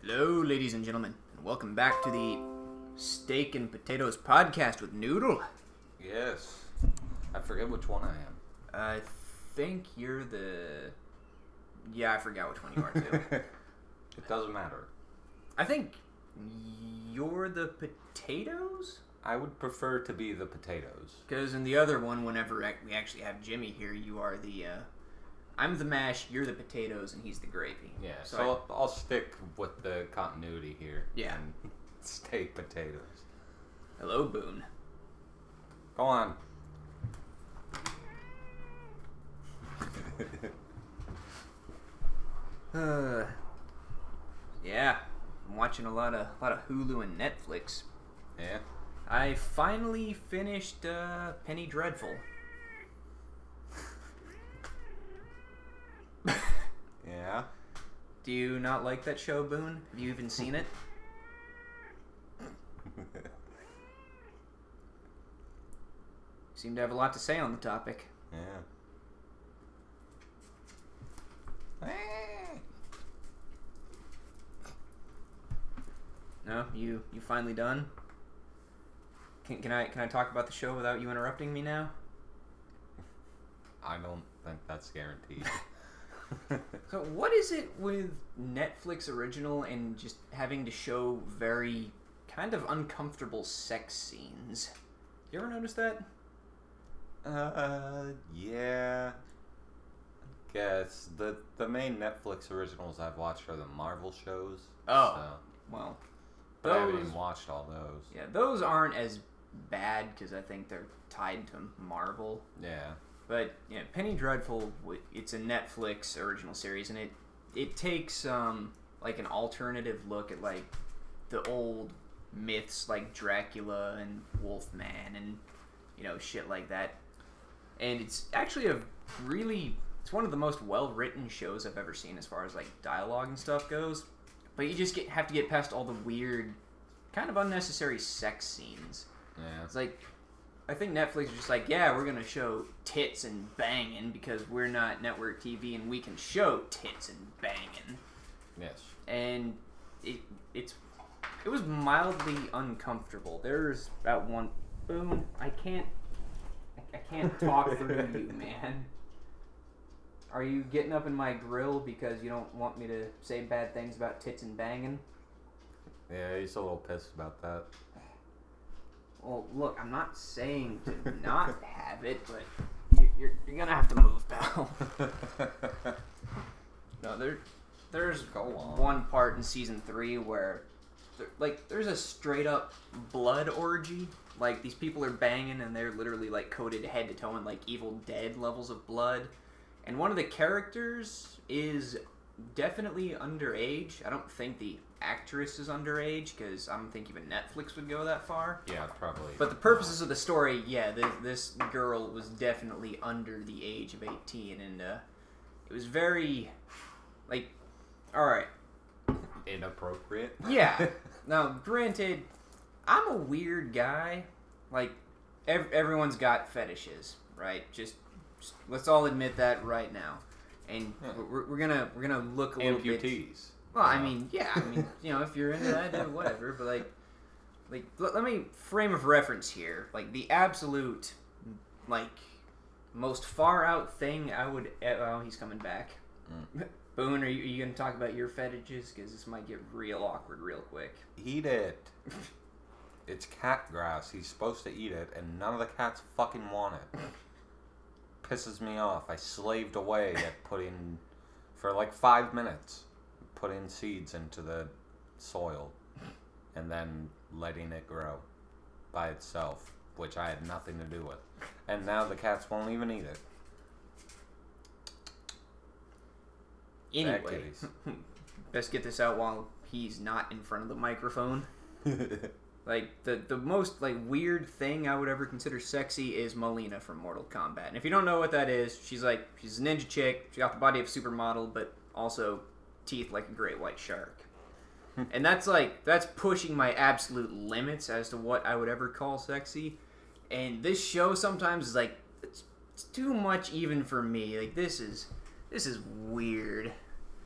Hello, ladies and gentlemen, and welcome back to the Steak and Potatoes podcast with Noodle. Yes. I forget which one I am. I think you're the... Yeah, I forgot which one you are, too. It doesn't matter. I think you're the potatoes? I would prefer to be the potatoes. Because in the other one, whenever we actually have Jimmy here, you are the... I'm the mash, you're the potatoes, and he's the gravy. Yeah, so I'll stick with the continuity here. Yeah. And steak potatoes. Hello, Boone. Go on. Yeah, I'm watching a lot of Hulu and Netflix. Yeah? I finally finished Penny Dreadful. Yeah? Do you not like that show, Boone? Have you even seen it? Seem to have a lot to say on the topic. Yeah. No, you finally done? Can I talk about the show without you interrupting me now? I don't think that's guaranteed. So what is it with Netflix original and just having to show very kind of uncomfortable sex scenes? You ever notice that? Yeah. I guess the main Netflix originals I've watched are the Marvel shows. Oh, so. well. But I haven't even watched all those. Yeah, those aren't as bad because I think they're tied to Marvel. Yeah. But yeah, Penny Dreadful, it's a Netflix original series, and it takes like an alternative look at like the old myths like Dracula and Wolfman and shit like that. And it's actually it's one of the most well-written shows I've ever seen as far as like dialogue and stuff goes. But you just have to get past all the weird, kind of unnecessary sex scenes. Yeah. It's like, I think Netflix is just like, yeah, we're going to show tits and banging because we're not network TV and we can show tits and banging. Yes. And it was mildly uncomfortable. There's about one... Boom. I can't talk through you, man. Are you getting up in my grill because you don't want me to say bad things about tits and banging? Yeah, he's a little pissed about that. Well, look, I'm not saying to not have it, but you're gonna have to move, pal. No, there's one part in season 3 where, there's a straight up blood orgy. Like, these people are banging and they're literally, like, coated head to toe in, like, Evil Dead levels of blood. And one of the characters is definitely underage. I don't think the actress is underage, because I don't think even Netflix would go that far. Yeah, probably. But the purposes of the story, yeah, this girl was definitely under the age of 18, and it was very, like, alright. Inappropriate? Yeah. Now, granted, I'm a weird guy. Like, everyone's got fetishes, right? Just let's all admit that right now. And we're gonna look a little bit... Amputees. Well, I mean, yeah. I mean, if you're into that, then whatever. But, like, let me frame of reference here. Like, the absolute, like, most far-out thing I would... Oh, he's coming back. Boone, are you going to talk about your fetishes? Because this might get real awkward real quick. Eat it. It's cat grass. He's supposed to eat it, and none of the cats fucking want it. Pisses me off. I slaved away at putting, for like 5 minutes, putting seeds into the soil, and then letting it grow by itself, which I had nothing to do with. And now the cats won't even eat it. Anyway, best get this out while he's not in front of the microphone. Like, the most, like, weird thing I would ever consider sexy is Melina from Mortal Kombat. And if you don't know what that is, she's a ninja chick. She got the body of a supermodel, but also teeth like a great white shark. And that's pushing my absolute limits as to what I would ever call sexy. And this show sometimes is like, it's too much even for me. Like, this is weird.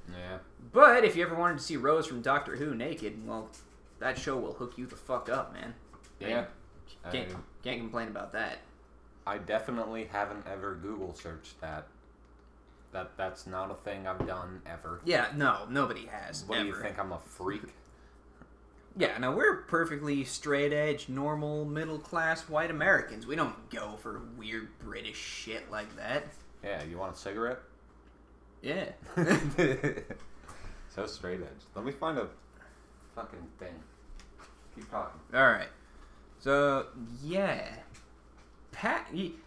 Yeah. But if you ever wanted to see Rose from Doctor Who naked, well, that show will hook you the fuck up, man. Yeah. Can't complain about that. I definitely haven't ever Google searched that. That's not a thing I've done ever. Yeah, no, nobody has. What ever. do you think? I'm a freak? Yeah, no, we're perfectly straight edge, normal, middle class white Americans. We don't go for weird British shit like that. Yeah, you want a cigarette? Yeah. So straight edge. Let me find a fucking thing. Keep talking. Alright. So, yeah.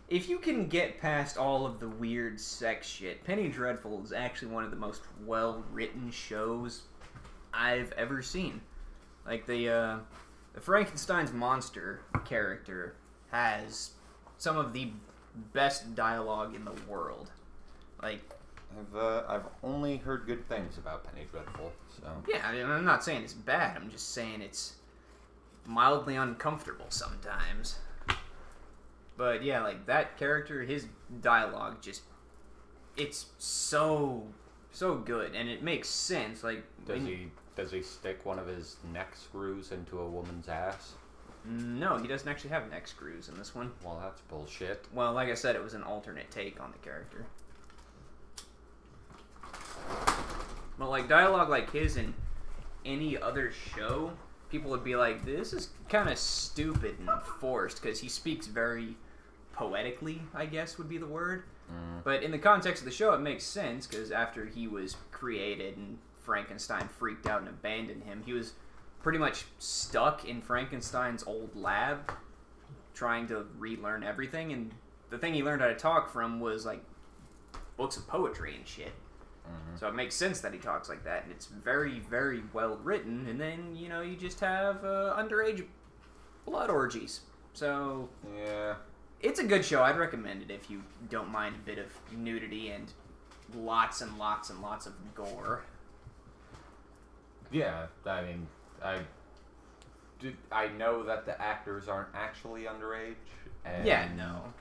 If you can get past all of the weird sex shit, Penny Dreadful is actually one of the most well-written shows I've ever seen. Like, the Frankenstein's monster character has some of the best dialogue in the world. Like, I've only heard good things about Penny Dreadful, so... Yeah, I mean, I'm not saying it's bad, I'm just saying it's mildly uncomfortable sometimes. But yeah, like, that character, his dialogue just... It's so good, and it makes sense, like... Does he stick one of his neck screws into a woman's ass? No, he doesn't actually have neck screws in this one. Well, that's bullshit. Well, like I said, it was an alternate take on the character. But, like, dialogue like his in any other show, people would be like, this is kind of stupid and forced, because he speaks very poetically, I guess would be the word. But in the context of the show, it makes sense, because after he was created and Frankenstein freaked out and abandoned him, he was pretty much stuck in Frankenstein's old lab, trying to relearn everything, and the thing he learned how to talk from was, like, books of poetry and shit. So it makes sense that he talks like that, and it's very, very well written, and then, you know, you just have underage blood orgies. So, yeah, it's a good show. I'd recommend it if you don't mind a bit of nudity and lots and lots and lots of gore. Yeah, I mean, I know that the actors aren't actually underage. And, Yeah, no.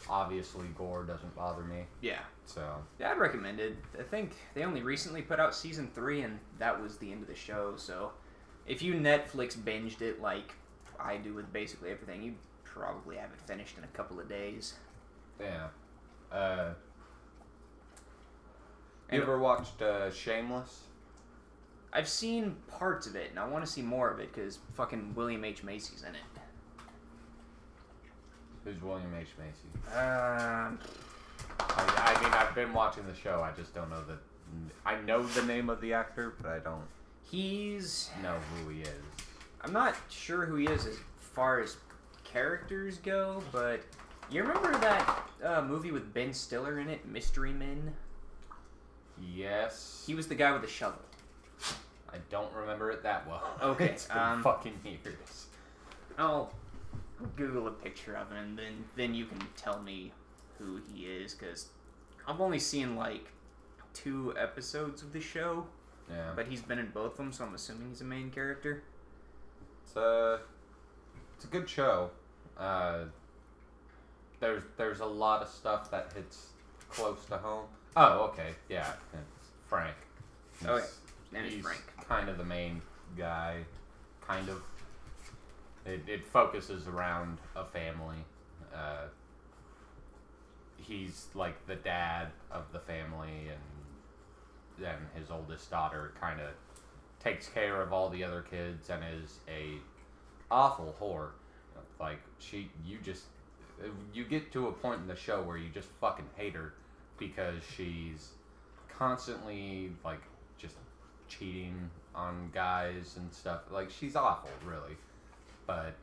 Obviously, gore doesn't bother me. Yeah. So. Yeah, I'd recommend it. I think they only recently put out season 3, and that was the end of the show. So, if you Netflix binged it like I do with basically everything, you'd probably have it finished in a couple of days. Yeah. You ever watched Shameless? I've seen parts of it, and I want to see more of it because fucking William H. Macy's in it. Who's William H. Macy? Um, I mean, I've been watching the show. I just don't know the. I know the name of the actor, but I don't he's know who he is. I'm not sure who he is as far as characters go, but you remember that movie with Ben Stiller in it, Mystery Men? Yes. He was the guy with the shovel. I don't remember it that well. Okay, It's been fucking years. I'll Google a picture of him, and then you can tell me who he is, because I've only seen like 2 episodes of the show. Yeah. But he's been in both of them, so I'm assuming he's a main character. It's a good show. There's a lot of stuff that hits close to home. Oh, okay, yeah, it's Frank. Oh, yeah. His name is Frank. Kind of the main guy. Kind of. It focuses around a family. He's like the dad of the family, and then his oldest daughter kind of takes care of all the other kids and is a awful whore. Like, you get to a point in the show where you just fucking hate her because she's constantly like just cheating on guys and stuff. Like, she's awful, really. But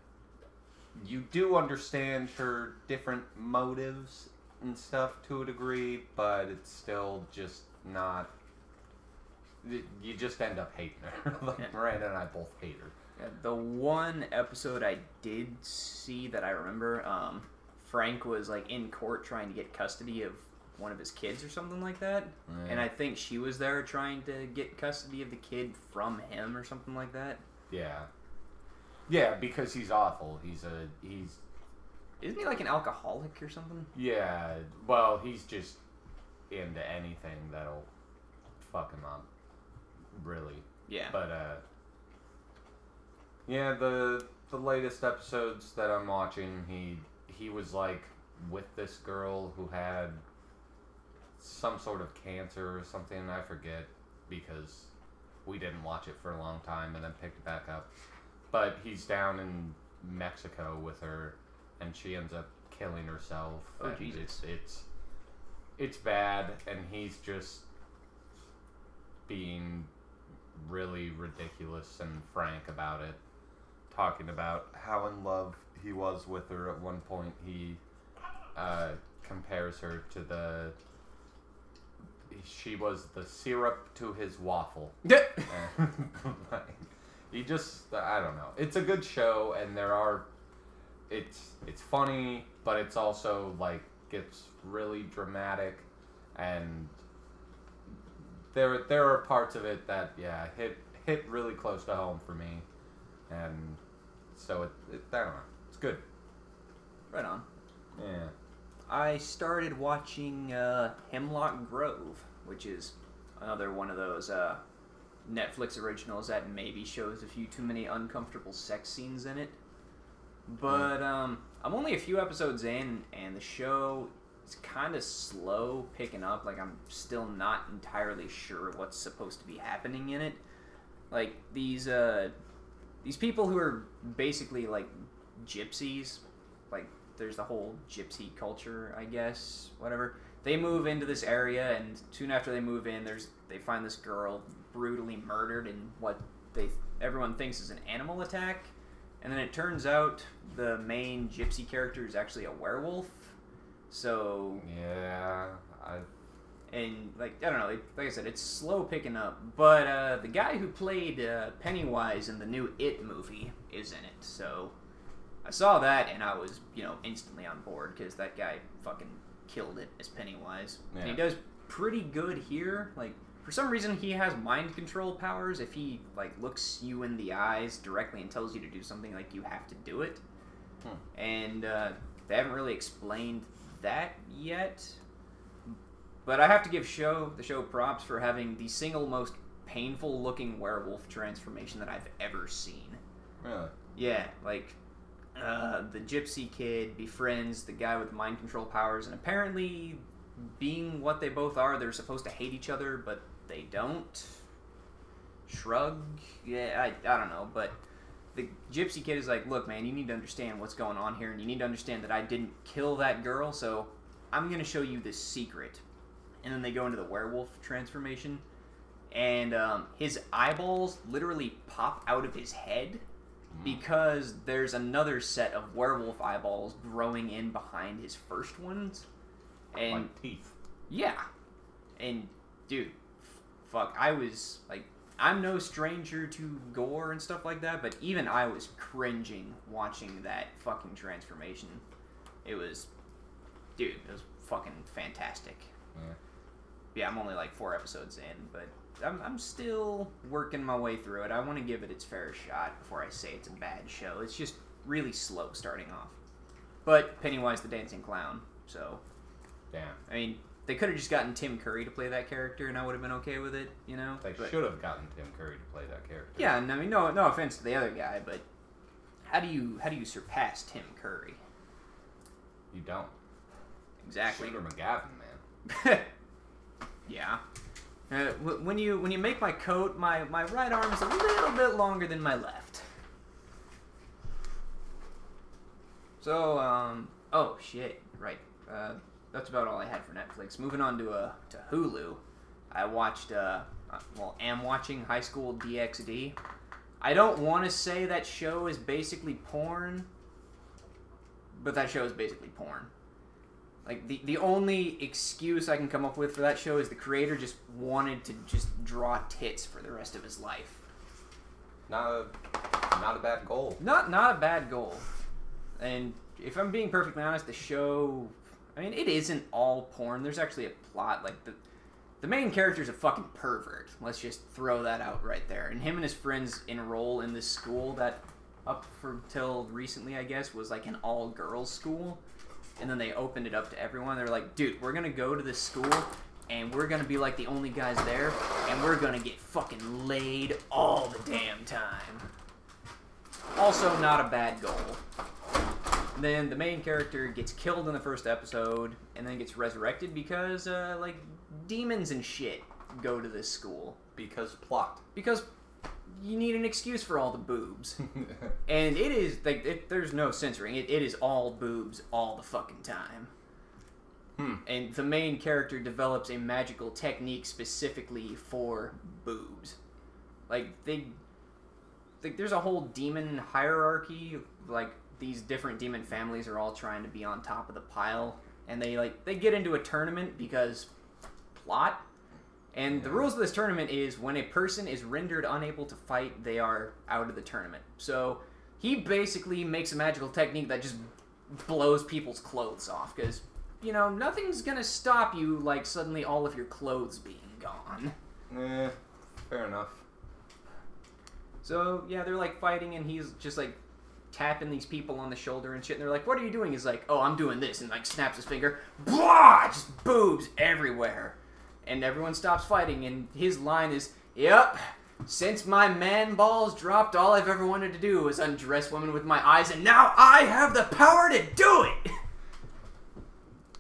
you do understand her different motives and stuff to a degree, but it's still just not. You just end up hating her. Like, Yeah. Miranda and I both hate her. Yeah, the one episode I did see that I remember, Frank was like in court trying to get custody of one of his kids or something like that. Yeah. And I think she was there trying to get custody of the kid from him or something like that. Yeah. Yeah, because he's awful. Isn't he like an alcoholic or something? Yeah, well, he's just into anything that'll fuck him up. Really. Yeah. But, yeah, the latest episodes that I'm watching, he was, like, with this girl who had some sort of cancer or something, I forget, because we didn't watch it for a long time and then picked it back up. But he's down in Mexico with her, and she ends up killing herself. Oh, and Jesus. It's bad, and he's just being really ridiculous and frank about it, talking about how in love he was with her. At one point, he compares her to she was the syrup to his waffle. Yeah. He just, I don't know. It's a good show, and it's funny, but it's also, like, gets really dramatic, and there are parts of it that, yeah, hit really close to home for me, and so I don't know. It's good. Right on. Yeah. I started watching Hemlock Grove, which is another one of those Netflix originals that maybe shows a few too many uncomfortable sex scenes in it. But I'm only a few episodes in, and the show is kind of slow picking up. Like, I'm still not entirely sure what's supposed to be happening in it. Like, these people who are basically, like, gypsies, like, there's the whole gypsy culture, I guess, whatever. They move into this area, and soon after they move in, they find this girl brutally murdered in what everyone thinks is an animal attack. And then it turns out the main gypsy character is actually a werewolf. So yeah, and I don't know. Like I said, it's slow picking up. But the guy who played Pennywise in the new It movie is in it. So I saw that, and I was, instantly on board, because that guy fucking killed it as Pennywise. Yeah. And he does pretty good here. Like, for some reason, he has mind control powers. If he, like, looks you in the eyes directly and tells you to do something, like, you have to do it. And they haven't really explained that yet. But I have to give the show props for having the single most painful-looking werewolf transformation that I've ever seen. Really? Yeah, like, the gypsy kid befriends the guy with mind control powers, and apparently, being what they both are, they're supposed to hate each other, but they don't. Shrug? Yeah, I don't know, but the gypsy kid is like, look, man, you need to understand what's going on here, and you need to understand that I didn't kill that girl, so I'm going to show you this secret. And then they go into the werewolf transformation, and his eyeballs literally pop out of his head, because there's another set of werewolf eyeballs growing in behind his first ones. And like teeth. Yeah. And, dude, fuck, I was, like, I'm no stranger to gore and stuff like that, but even I was cringing watching that fucking transformation. It was fucking fantastic. Yeah. Yeah, I'm only like 4 episodes in, but I'm still working my way through it. I want to give it its fair shot before I say it's a bad show. It's just really slow starting off. But Pennywise the Dancing Clown, so... Damn. I mean, they could have just gotten Tim Curry to play that character, and I would have been okay with it, They should have gotten Tim Curry to play that character. Yeah, and I mean, no offense to the other guy, but how do you surpass Tim Curry? You don't. Exactly. Shooter McGavin, man. Yeah. When you make my coat, my right arm is a little bit longer than my left. So, oh shit, right. That's about all I had for Netflix. Moving on to Hulu, I watched, am watching High School DxD. I don't want to say that show is basically porn, but that show is basically porn. Like, the only excuse I can come up with for that show is the creator just wanted to just draw tits for the rest of his life. Not a bad goal. Not a bad goal. And if I'm being perfectly honest, the show, I mean, it isn't all porn. There's actually a plot. Like, the main character's a fucking pervert. Let's just throw that out right there. And him and his friends enroll in this school that, up until recently, I guess, was like an all-girls school. And then they opened it up to everyone. They're like, dude, we're going to go to this school, and we're gonna be like the only guys there, and we're gonna get fucking laid all the damn time. Also, not a bad goal. Then the main character gets killed in the first episode, and then gets resurrected because, like, demons and shit go to this school. Because plot. Because you need an excuse for all the boobs. And it is, like, there's no censoring. It is all boobs all the fucking time. And the main character develops a magical technique specifically for boobs. Like, there's a whole demon hierarchy. Like, these different demon families are all trying to be on top of the pile. And they get into a tournament because plot. And the rules of this tournament is when a person is rendered unable to fight, they are out of the tournament. So he basically makes a magical technique that just blows people's clothes off. Because, you know, nothing's going to stop you like suddenly all of your clothes being gone. Fair enough. So, yeah, they're like fighting and he's just like tapping these people on the shoulder and shit. And they're like, what are you doing? He's like, oh, I'm doing this. And like snaps his finger. Blah! Just boobs everywhere. And everyone stops fighting, and his line is, yep, since my man balls dropped, all I've ever wanted to do was undress women with my eyes, and now I have the power to do it!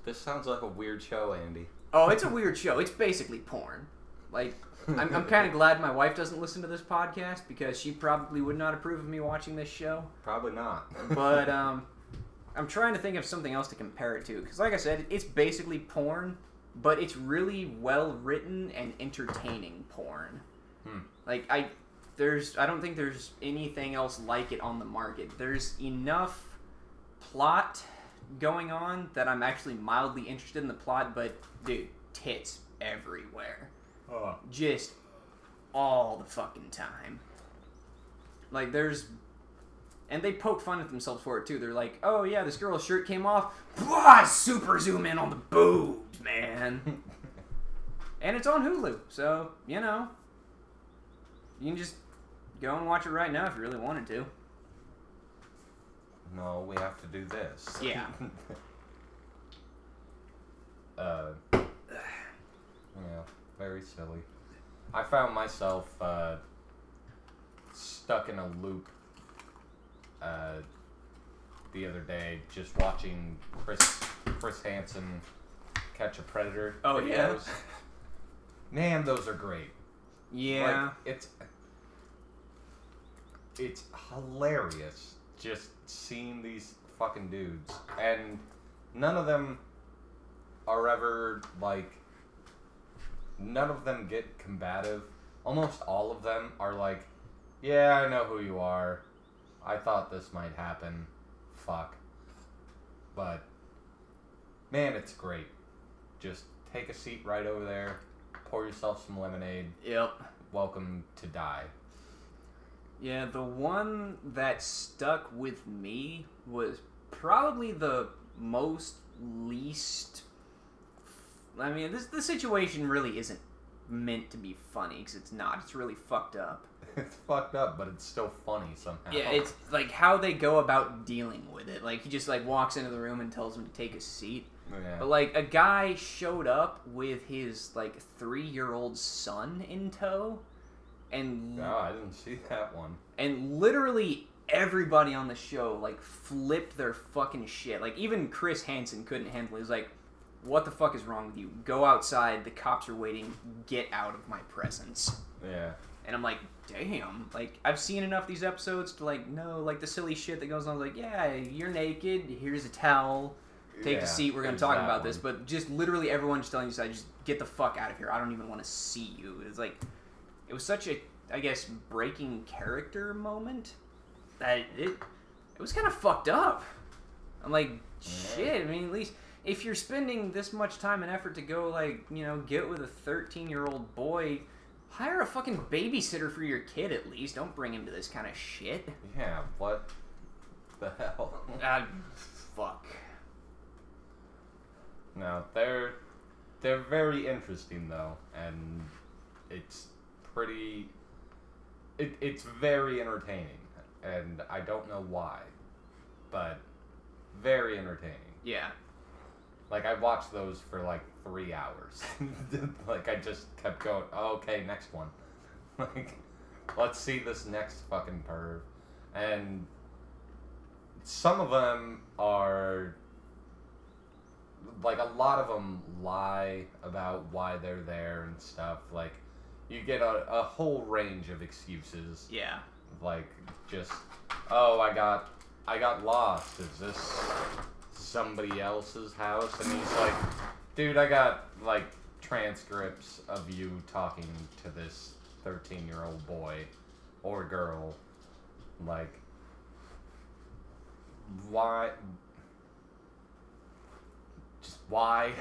This sounds like a weird show, Andy. Oh, it's a weird show. It's basically porn. Like, I'm kind of glad my wife doesn't listen to this podcast, because she probably would not approve of me watching this show. Probably not. But, I'm trying to think of something else to compare it to, because like I said, it's basically porn, but it's really well written and entertaining porn. Like I don't think there's anything else like it on the market. There's enough plot going on that I'm actually mildly interested in the plot, but dude, tits everywhere. Just all the fucking time. Like and they poke fun at themselves for it too. They're like, oh yeah, this girl's shirt came off. Blah, super zoom in on the boobs, man. And it's on Hulu, so, you know, you can just go and watch it right now if you really wanted to. No, we have to do this. Yeah. Yeah, very silly. I found myself stuck in a loop the other day, just watching Chris Hansen catch a predator. Oh, videos. yeah? Man, those are great. Yeah. Like, it's hilarious just seeing these fucking dudes, and none of them are ever like, none of them get combative. Almost all of them are like, yeah, I know who you are. I thought this might happen. Fuck. But, man, it's great. Just take a seat right over there. Pour yourself some lemonade. Yep. Welcome to die. Yeah, the one that stuck with me was probably the least... I mean, the situation really isn't meant to be funny, because it's not. It's really fucked up. It's fucked up, but it's still funny somehow. Yeah, it's like how they go about dealing with it. Like, he just like walks into the room and tells him to take a seat. Yeah. But like, a guy showed up with his like 3-year-old son in tow, and No, I didn't see that one. And literally everybody on the show like flipped their fucking shit. Like, even Chris Hansen couldn't handle it. He was like, what the fuck is wrong with you? Go outside, the cops are waiting, get out of my presence. Yeah. And I'm like, damn. Like, I've seen enough of these episodes to like know like the silly shit that goes on. Like, yeah, you're naked, here's a towel, take a seat, we're gonna talk about this. But just literally everyone just telling you, just get the fuck out of here, I don't even want to see you. It's like, it was such a, I guess, breaking character moment that it was kind of fucked up. I'm like, shit, I mean, at least if you're spending this much time and effort to go, like, you know, get with a 13-year-old boy, hire a fucking babysitter for your kid at least. Don't bring him to this kind of shit. Yeah, what the hell? Fuck. No, they're very interesting though, and it's pretty. It's very entertaining, and I don't know why, but very entertaining. Yeah. Like, I watched those for like 3 hours. Like, I just kept going, oh, okay, next one. Like, let's see this next fucking perv. And some of them are, like, a lot of them lie about why they're there and stuff. Like, you get a whole range of excuses. Yeah. Like, just, oh, I got lost. Is this somebody else's house? And he's like, dude, I got, like, transcripts of you talking to this 13-year-old boy or girl. Like, why? Just why?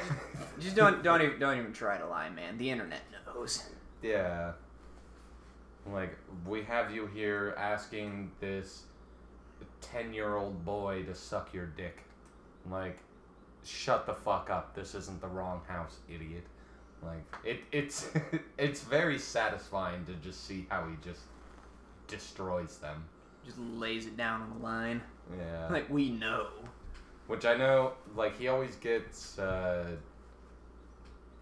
Just don't even try to lie, man. The internet knows. Yeah. Like, we have you here asking this 10-year-old boy to suck your dick. Like, shut the fuck up. This isn't the wrong house, idiot. Like, it's it's very satisfying to just see how he just destroys them. Just lays it down on the line. Yeah. Like, we know. Which I know, like, he always gets,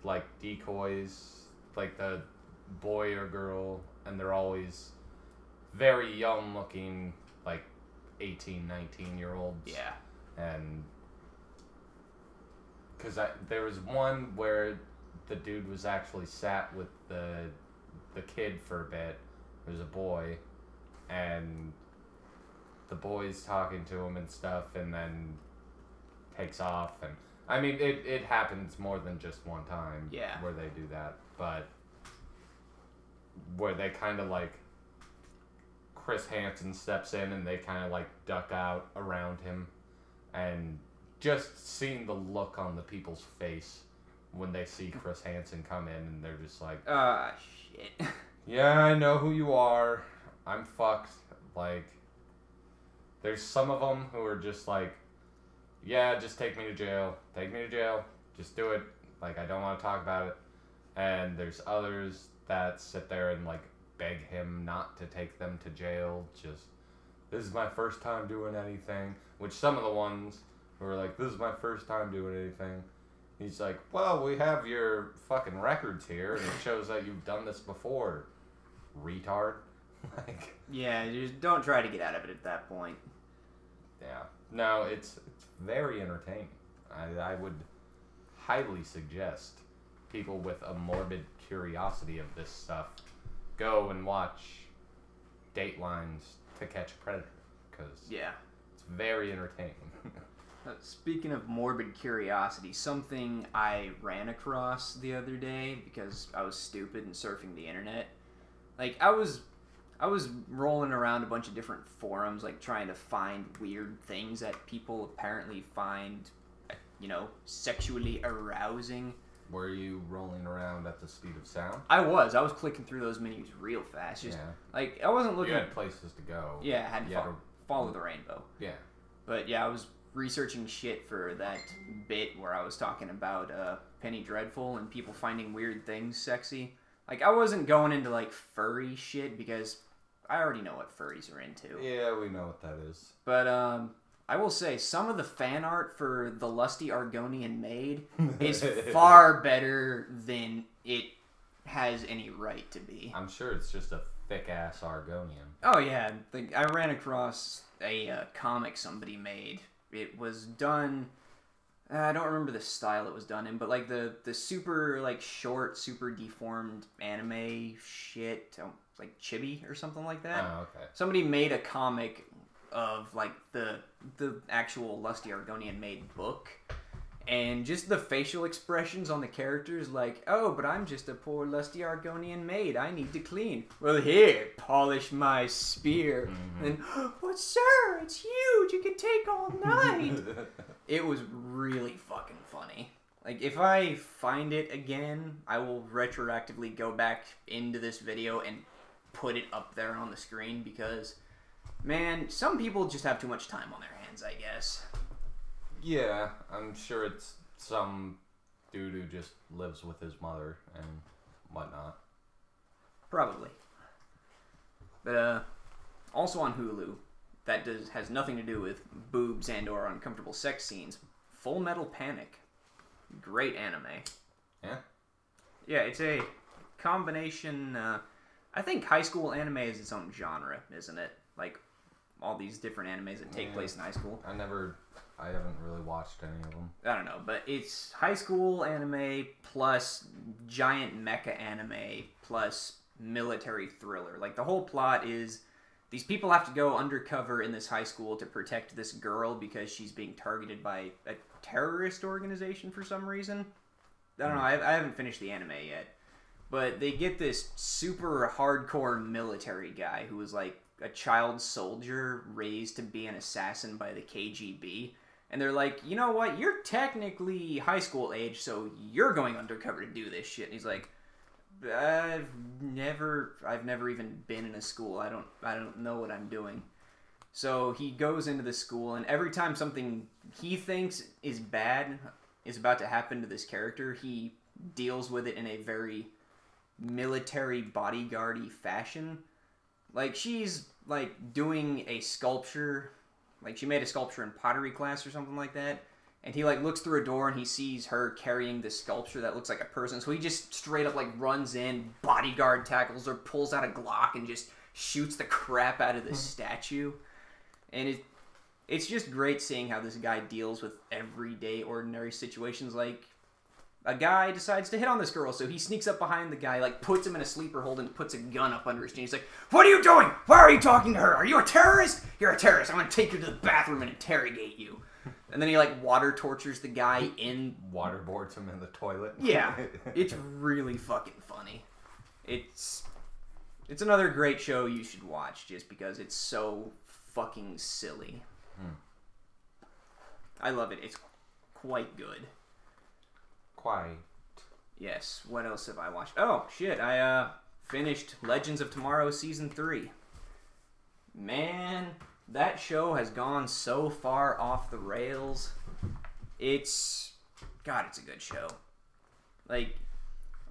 like, decoys, like the boy or girl, and they're always very young looking, like 18, 19-year-olds. Yeah. And because there was one where the dude was actually sat with the kid for a bit. It was a boy, and the boy's talking to him and stuff, and then takes off. And I mean, it happens more than just one time. Yeah. Where they do that, but where they kind of like Chris Hansen steps in and they kind of like duck out around him, and just seeing the look on the people's face when they see Chris Hansen come in, and they're just like, Shit. yeah, I know who you are. I'm fucked. Like, there's some of them who are just like, yeah, just take me to jail. Take me to jail. Just do it. Like, I don't want to talk about it. And there's others that sit there and, like, beg him not to take them to jail. Just, this is my first time doing anything. Which some of the ones who are like, this is my first time doing anything. He's like, well, we have your fucking records here, and it shows that you've done this before, retard. Like, Yeah, just don't try to get out of it at that point. yeah. No, it's very entertaining. I would highly suggest people with a morbid curiosity of this stuff go and watch Datelines to Catch a Predator, because Yeah. it's very entertaining. Speaking of morbid curiosity, something I ran across the other day because I was stupid and surfing the internet. Like, I was rolling around a bunch of different forums, like, trying to find weird things that people apparently find, you know, sexually arousing. Were you rolling around at the speed of sound? I was clicking through those menus real fast. Just, Yeah. like, I wasn't looking... You had places to go. Yeah, I had to follow the rainbow. Yeah. But, yeah, I was researching shit for that bit where I was talking about Penny Dreadful and people finding weird things sexy. Like, I wasn't going into, like, furry shit because I already know what furries are into. Yeah, we know what that is. But, I will say, some of the fan art for the Lusty Argonian Maid is far better than it has any right to be. I'm sure it's just a thick-ass Argonian. Oh, yeah. I ran across a comic somebody made. It was done... I don't remember the style it was done in, but, like, the super, like, short, super deformed anime shit, like Chibi or something like that. Oh, okay. Somebody made a comic of, like, the actual Lusty Argonian Maid book, and just the facial expressions on the characters, like, oh, but I'm just a poor Lusty Argonian maid, I need to clean. Well, here, polish my spear. Mm-hmm. And then, but sir, it's huge, you can take all night. It was really fucking funny. Like, if I find it again, I will retroactively go back into this video and put it up there on the screen because, man, some people just have too much time on their hands, I guess. Yeah, I'm sure it's some dude who just lives with his mother and whatnot. Probably. But, also on Hulu, that has nothing to do with boobs and or uncomfortable sex scenes, Full Metal Panic. Great anime. Yeah. Yeah, it's a combination. I think high school anime is its own genre, isn't it? Like all these different animes that take place in high school. I haven't really watched any of them. I don't know, but it's high school anime plus giant mecha anime plus military thriller. Like the whole plot is these people have to go undercover in this high school to protect this girl because she's being targeted by a terrorist organization for some reason. I don't know. I haven't finished the anime yet. But they get this super hardcore military guy who was like a child soldier raised to be an assassin by the KGB. And they're like, you know what? You're technically high school age, so you're going undercover to do this shit. And he's like, I've never even been in a school. I don't know what I'm doing. So he goes into the school, and every time something he thinks is bad is about to happen to this character, he deals with it in a very military bodyguard-y fashion. Like, she's, like, doing a sculpture. Like, she made a sculpture in pottery class or something like that. And he, like, looks through a door and he sees her carrying this sculpture that looks like a person. So he just straight up, like, runs in, bodyguard tackles her, pulls out a Glock, and just shoots the crap out of this statue. And it's just great seeing how this guy deals with everyday, ordinary situations. Like, a guy decides to hit on this girl, so he sneaks up behind the guy, like, puts him in a sleeper hold and puts a gun up under his chin. He's like, what are you doing? Why are you talking to her? Are you a terrorist? You're a terrorist. I'm going to take you to the bathroom and interrogate you. And then he, like, water tortures the guy in... Waterboards him in the toilet. Yeah. It's really fucking funny. It's another great show you should watch just because it's so fucking silly. I love it. It's quite good. Quite. Yes. What else have I watched? Oh, shit. I finished Legends of Tomorrow Season 3. Man, that show has gone so far off the rails. God, it's a good show. Like,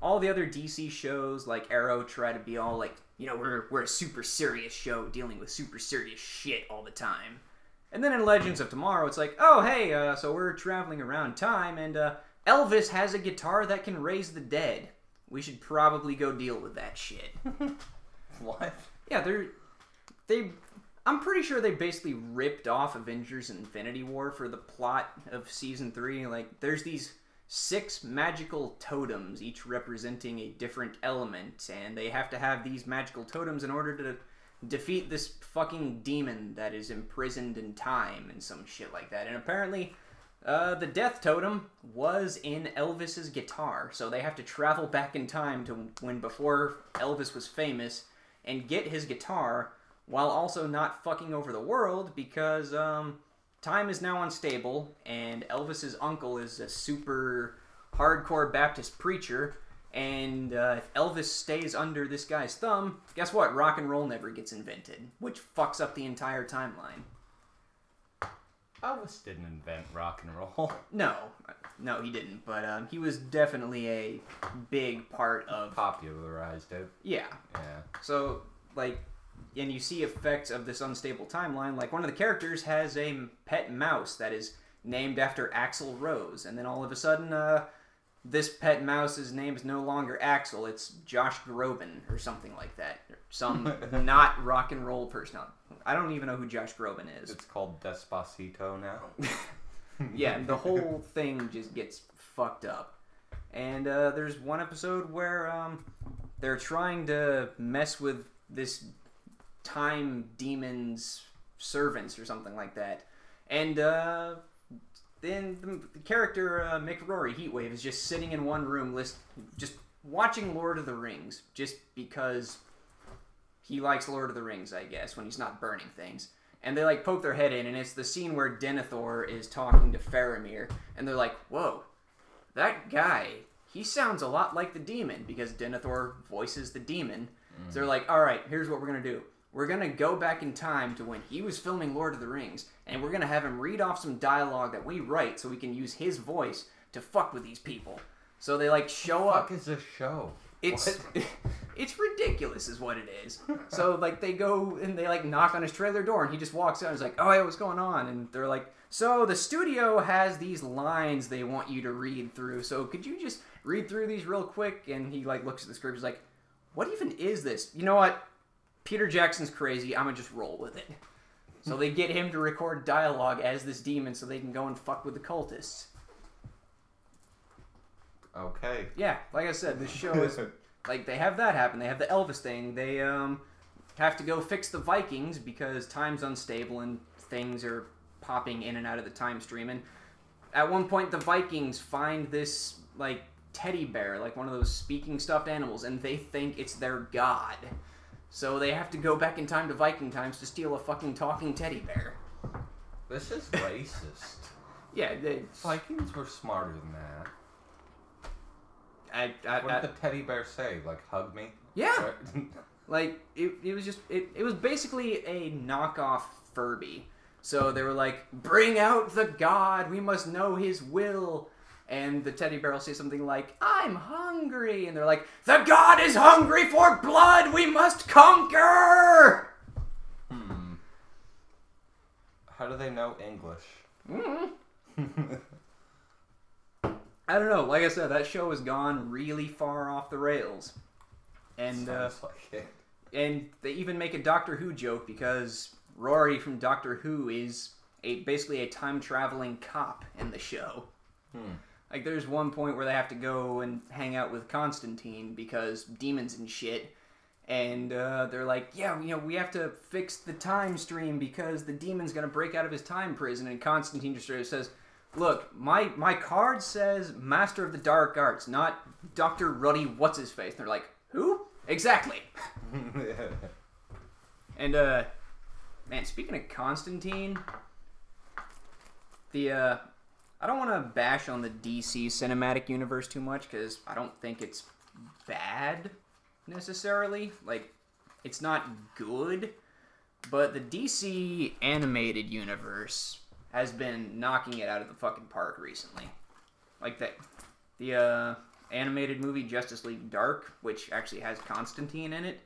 all the other DC shows, like Arrow, try to be all like, you know, we're a super serious show dealing with super serious shit all the time. And then in Legends of Tomorrow, it's like, oh, hey, so we're traveling around time, and Elvis has a guitar that can raise the dead. We should probably go deal with that shit. What? Yeah, I'm pretty sure they basically ripped off Avengers Infinity War for the plot of Season 3. Like, there's these 6 magical totems, each representing a different element, and they have to have these magical totems in order to defeat this fucking demon that is imprisoned in time and some shit like that. And apparently, the death totem was in Elvis's guitar, so they have to travel back in time to when before Elvis was famous and get his guitar while also not fucking over the world because time is now unstable and Elvis's uncle is a super hardcore Baptist preacher, and if Elvis stays under this guy's thumb, guess what? Rock and roll never gets invented, which fucks up the entire timeline. Elvis didn't invent rock and roll. No, he didn't. But he was definitely a big part of... Popularized it. Yeah. Yeah. So, like, and you see effects of this unstable timeline. Like, one of the characters has a pet mouse that is named after Axl Rose. And then all of a sudden, this pet mouse's name is no longer Axl. It's Josh Groban or something like that. Some not rock and roll person. I don't even know who Josh Groban is. It's called Despacito now. Yeah, the whole thing just gets fucked up. And there's one episode where they're trying to mess with this time demon's servants or something like that. And then the character Mick Rory Heatwave is just sitting in one room just watching Lord of the Rings just because he likes Lord of the Rings, I guess, when he's not burning things. And they, like, poke their head in, and it's the scene where Denethor is talking to Faramir, and they're like, whoa, that guy, he sounds a lot like the demon, because Denethor voices the demon. So they're like, alright, here's what we're going to do. We're going to go back in time to when he was filming Lord of the Rings, and we're going to have him read off some dialogue that we write so we can use his voice to fuck with these people. So they, like, show up. What the fuck is this show? It's ridiculous is what it is. So, like, they go and they, like, knock on his trailer door, and he just walks out and is like, oh, yeah, what's going on? And they're like, so the studio has these lines they want you to read through, so could you just read through these real quick, and he like looks at the script. He's like, "What even is this?" You know what? Peter Jackson's crazy. I'm gonna just roll with it. So they get him to record dialogue as this demon, so they can go and fuck with the cultists. Okay. Yeah, like I said, this show is like they have that happen. They have the Elvis thing. They have to go fix the Vikings because time's unstable and things are popping in and out of the time stream. And at one point, the Vikings find this like teddy bear, like one of those speaking stuffed animals, and they think it's their god. So they have to go back in time to Viking times to steal a fucking talking teddy bear. This is racist. Yeah, Vikings were smarter than that. what did the teddy bear say? Like, hug me? Yeah. Like, it was just, it was basically a knockoff Furby. So they were like, bring out the god, we must know his will. And the teddy bear will say something like, I'm hungry. And they're like, the god is hungry for blood, we must conquer! How do they know English? I don't know. Like I said, that show has gone really far off the rails. And Sounds like it. And they even make a Doctor Who joke because Rory from Doctor Who is basically a time-traveling cop in the show. Like, there's one point where they have to go and hang out with Constantine because demons and shit. And they're like, yeah, you know, we have to fix the time stream because the demon's going to break out of his time prison. And Constantine just sort of says, look, my card says Master of the Dark Arts, not Dr. Ruddy What's-His-Face. And they're like, who? Exactly. And, man, speaking of Constantine, I don't want to bash on the DC cinematic universe too much because I don't think it's bad necessarily. Like, it's not good, but the DC animated universe has been knocking it out of the fucking park recently. Like the animated movie Justice League Dark, which actually has Constantine in it,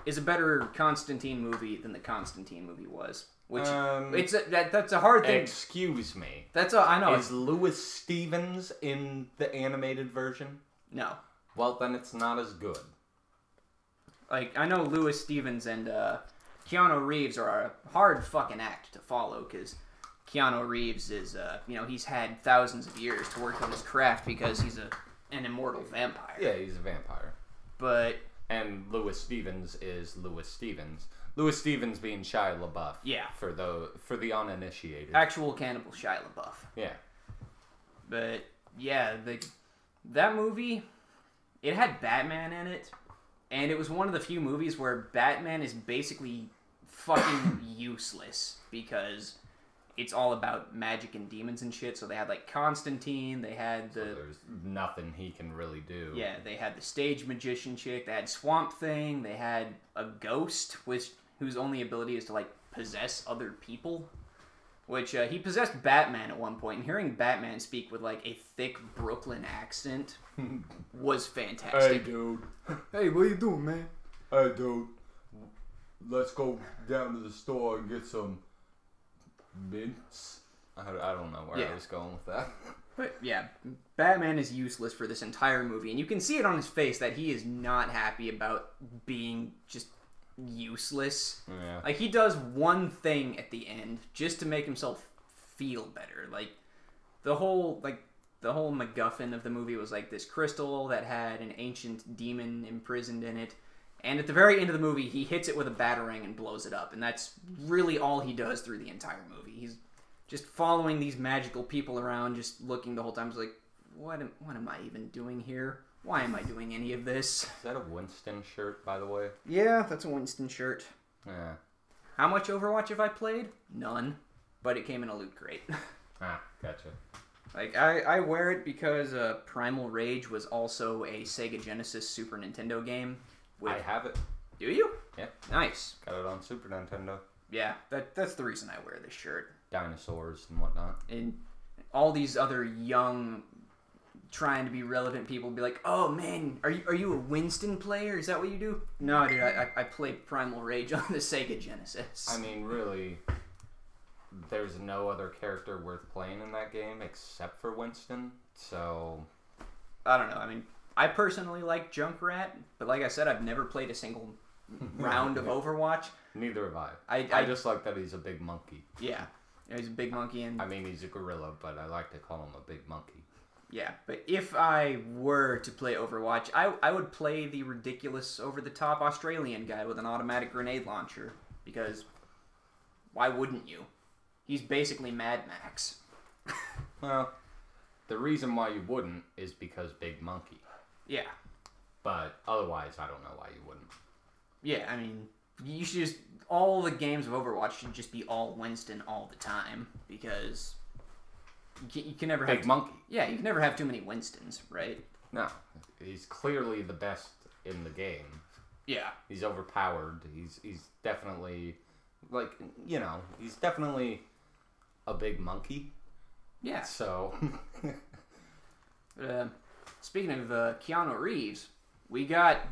is a better Constantine movie than the Constantine movie was. Which that's a hard thing. Excuse me. I know. Is Lewis Stevens in the animated version? No. Well, then it's not as good. Like, I know Lewis Stevens and Keanu Reeves are a hard fucking act to follow because Keanu Reeves is, he's had thousands of years to work on his craft because he's an immortal vampire. Yeah, he's a vampire. And Lewis Stevens is Lewis Stevens. Lewis Stevens being Shia LaBeouf. Yeah. For the uninitiated. Actual cannibal Shia LaBeouf. Yeah. But, yeah, that movie, it had Batman in it, and it was one of the few movies where Batman is basically fucking useless because it's all about magic and demons and shit. So they had, like, Constantine, they had So there's nothing he can really do. Yeah, they had the stage magician chick, they had Swamp Thing, they had a ghost, whose only ability is to, like, possess other people. Which, he possessed Batman at one point, and hearing Batman speak with, like, a thick Brooklyn accent was fantastic. Hey, dude. Hey, what you doing, man? Hey, dude. Let's go down to the store and get some mints. I don't know where I was going with that. But, yeah, Batman is useless for this entire movie, and you can see it on his face that he is not happy about being just useless. Yeah. Like, he does one thing at the end just to make himself feel better. Like, the whole MacGuffin of the movie was like this crystal that had an ancient demon imprisoned in it, and at the very end of the movie he hits it with a batarang and blows it up, and that's really all he does through the entire movie. He's just following these magical people around, just looking the whole time. He's like, what am I even doing here? Why am I doing any of this? Is that a Winston shirt, by the way? Yeah, that's a Winston shirt. Yeah. How much Overwatch have I played? None. But it came in a loot crate. Ah, gotcha. Like, I wear it because Primal Rage was also a Sega Genesis Super Nintendo game. I have it. Do you? Yeah. Nice. Got it on Super Nintendo. Yeah, that's the reason I wear this shirt. Dinosaurs and whatnot. And all these other young, trying to be relevant people be like, oh man, are you a Winston player? Is that what you do? No, dude, I play Primal Rage on the Sega Genesis. I mean, really, there's no other character worth playing in that game except for Winston, so I don't know. I mean, I personally like Junkrat, but like I said, I've never played a single round of Overwatch. Neither have I. I just like that he's a big monkey. Yeah. He's a big monkey. And I mean, he's a gorilla, but I like to call him a big monkey. Yeah, but if I were to play Overwatch, I would play the ridiculous, over-the-top Australian guy with an automatic grenade launcher. Because why wouldn't you? He's basically Mad Max. Well, the reason why you wouldn't is because big monkey. Yeah. But otherwise, I don't know why you wouldn't. Yeah, I mean, you should just... All the games of Overwatch should just be all Winston all the time. Because... You can never have... Big monkey. Yeah, you can never have too many Winstons, right? No. He's clearly the best in the game. Yeah. He's overpowered. He's definitely... Like, you know, he's definitely a big monkey. Yeah. So... Speaking of Keanu Reeves, we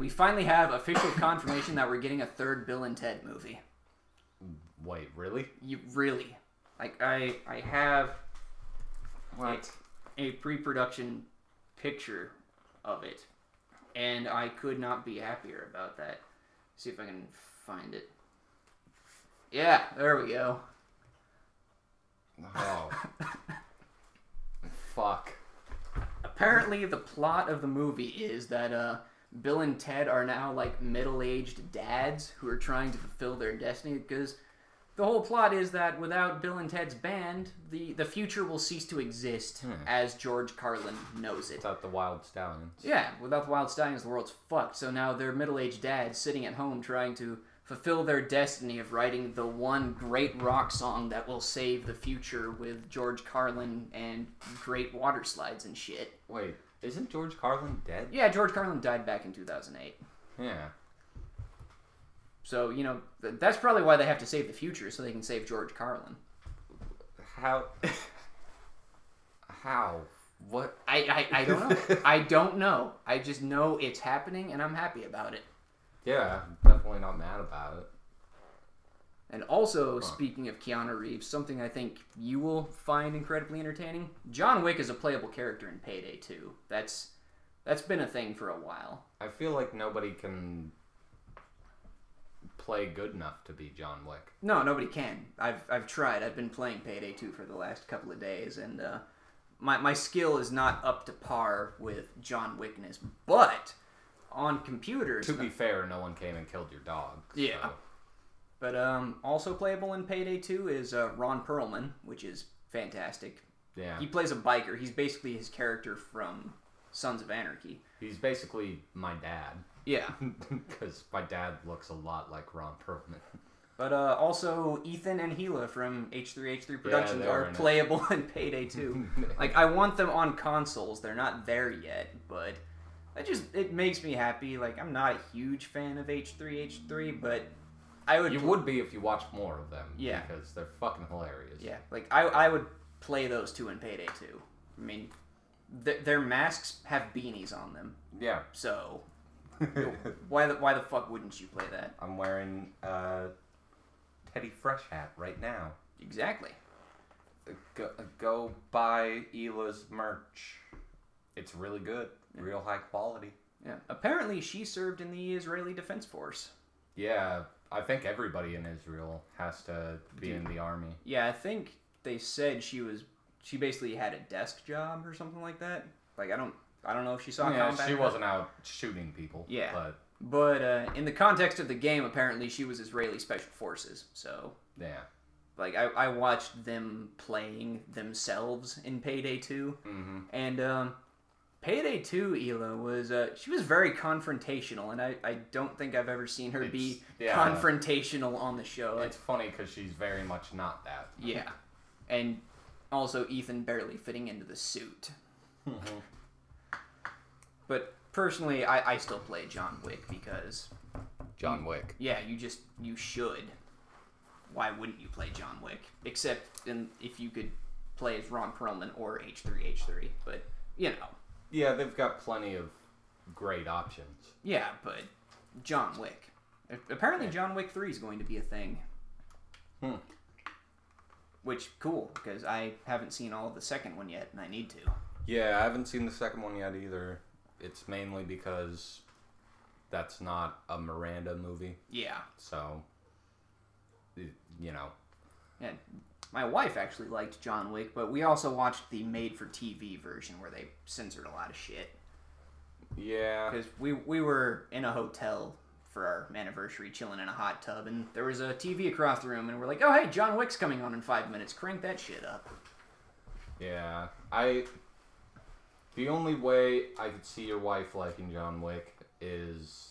finally have official confirmation that we're getting a third Bill and Ted movie. Wait, really? You really? Like, I have... What? A pre-production picture of it, and I could not be happier about that. See if I can find it. Yeah, there we go. Oh. Fuck. Apparently, the plot of the movie is that Bill and Ted are now like middle-aged dads who are trying to fulfill their destiny, because the whole plot is that without Bill and Ted's band, the future will cease to exist as George Carlin knows it. Without the Wild Stallions. Yeah, without the Wild Stallions, the world's fucked. So now they're middle-aged dads sitting at home trying to fulfill their destiny of writing the one great rock song that will save the future with George Carlin and great water slides and shit. Wait, isn't George Carlin dead? Yeah, George Carlin died back in 2008. Yeah. So, you know, that's probably why they have to save the future, so they can save George Carlin. How? How? What? I don't know. I don't know. I just know it's happening, and I'm happy about it. Yeah, definitely not mad about it. And also, speaking of Keanu Reeves, something I think you will find incredibly entertaining. John Wick is a playable character in Payday 2. That's been a thing for a while. I feel like nobody can play good enough to be John Wick. No, nobody can. I've tried. I've been playing Payday 2 for the last couple of days, and my skill is not up to par with John Wickness. But on computers... To be fair, no one came and killed your dog. Yeah. So. But also playable in Payday 2 is Ron Perlman, which is fantastic. Yeah. He plays a biker. He's basically his character from Sons of Anarchy. He's basically my dad. Yeah. Because my dad looks a lot like Ron Perlman. But also, Ethan and Gila from H3H3 Productions are playable in Payday 2. Like, I want them on consoles. They're not there yet, but it makes me happy. Like, I'm not a huge fan of H3H3, but I would... You would be if you watched more of them. Yeah. Because they're fucking hilarious. Yeah. Like, I would play those two in Payday 2. I mean, their masks have beanies on them. Yeah. So... why the fuck wouldn't you play that? I'm wearing a Teddy Fresh hat right now. Exactly. Go buy Hila's merch. It's really good. Real high quality. Yeah. Apparently she served in the Israeli Defense Force. Yeah, I think everybody in Israel has to be in the army. Yeah, I think they said she basically had a desk job or something like that. Like, I don't know if she saw combat. She wasn't out shooting people. Yeah. But in the context of the game, apparently she was Israeli Special Forces. So, yeah. Like, I watched them playing themselves in Payday 2. Mm-hmm. And Payday 2, Hila, she was very confrontational. And I don't think I've ever seen her be confrontational on the show. It's funny because she's very much not that. Yeah. And also Ethan barely fitting into the suit. Mm-hmm. But personally, I still play John Wick because... John Wick. Yeah, you should. Why wouldn't you play John Wick? Except if you could play as Ron Perlman or H3H3. But, you know. Yeah, they've got plenty of great options. Yeah, but John Wick. Apparently John Wick 3 is going to be a thing. Hmm. Which, cool, because I haven't seen all of the second one yet, and I need to. Yeah, I haven't seen the second one yet either. It's mainly because that's not a Miranda movie. Yeah. So, you know. Yeah. My wife actually liked John Wick, but we also watched the made-for-TV version where they censored a lot of shit. Yeah. Because we were in a hotel for our anniversary, chilling in a hot tub, and there was a TV across the room, and we're like, oh, hey, John Wick's coming on in 5 minutes. Crank that shit up. Yeah. The only way I could see your wife liking John Wick is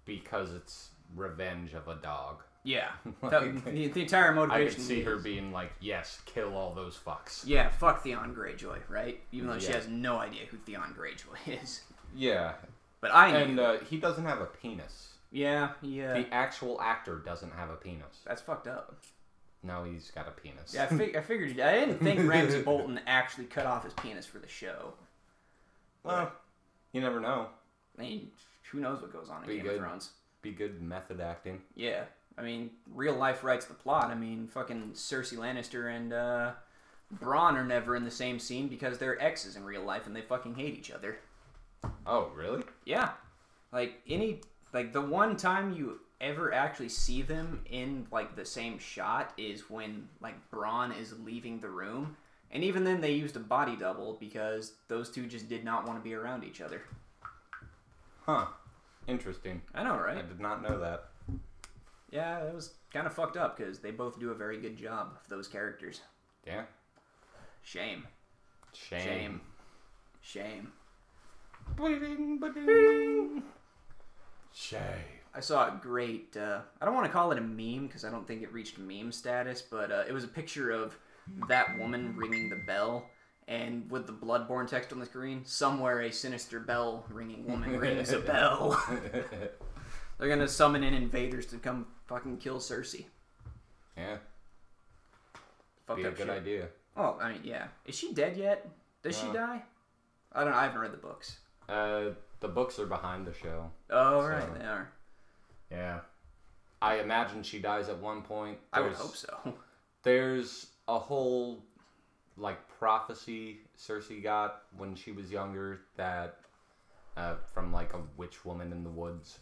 because it's revenge of a dog. Yeah. The entire motivation. I could see her being like, yes, kill all those fucks. Yeah, fuck Theon Greyjoy, right? Even though she has no idea who Theon Greyjoy is. Yeah. But I knew. And he doesn't have a penis. Yeah. The actual actor doesn't have a penis. That's fucked up. No, he's got a penis. Yeah, I figured he did. I didn't think Ramsay Bolton actually cut off his penis for the show. Well, you never know. I mean, who knows what goes on in Game of Thrones. Be good method acting. Yeah. I mean, real life writes the plot. I mean, fucking Cersei Lannister and Bronn are never in the same scene because they're exes in real life and they fucking hate each other. Oh, really? Yeah. The one time you ever actually see them in, like, the same shot is when, like, Bronn is leaving the room. And even then they used a body double because those two just did not want to be around each other. Huh. Interesting. I know, right? I did not know that. Yeah, it was kind of fucked up because they both do a very good job of those characters. Yeah. Shame. Shame. Shame. Shame. I saw a great, I don't want to call it a meme because I don't think it reached meme status, but it was a picture of that woman ringing the bell, and with the Bloodborne text on the screen, somewhere a sinister bell ringing woman rings a bell. They're gonna summon in invaders to come fucking kill Cersei. Yeah. Fucked Be a up good shit. idea. Oh, I mean, yeah. Is she dead yet? Does she die? I don't know. I haven't read the books. The books are behind the show. Oh, right. They are. Yeah. I imagine she dies at one point. I would hope so. There's a whole, like, prophecy Cersei got when she was younger that, from, like, a witch woman in the woods,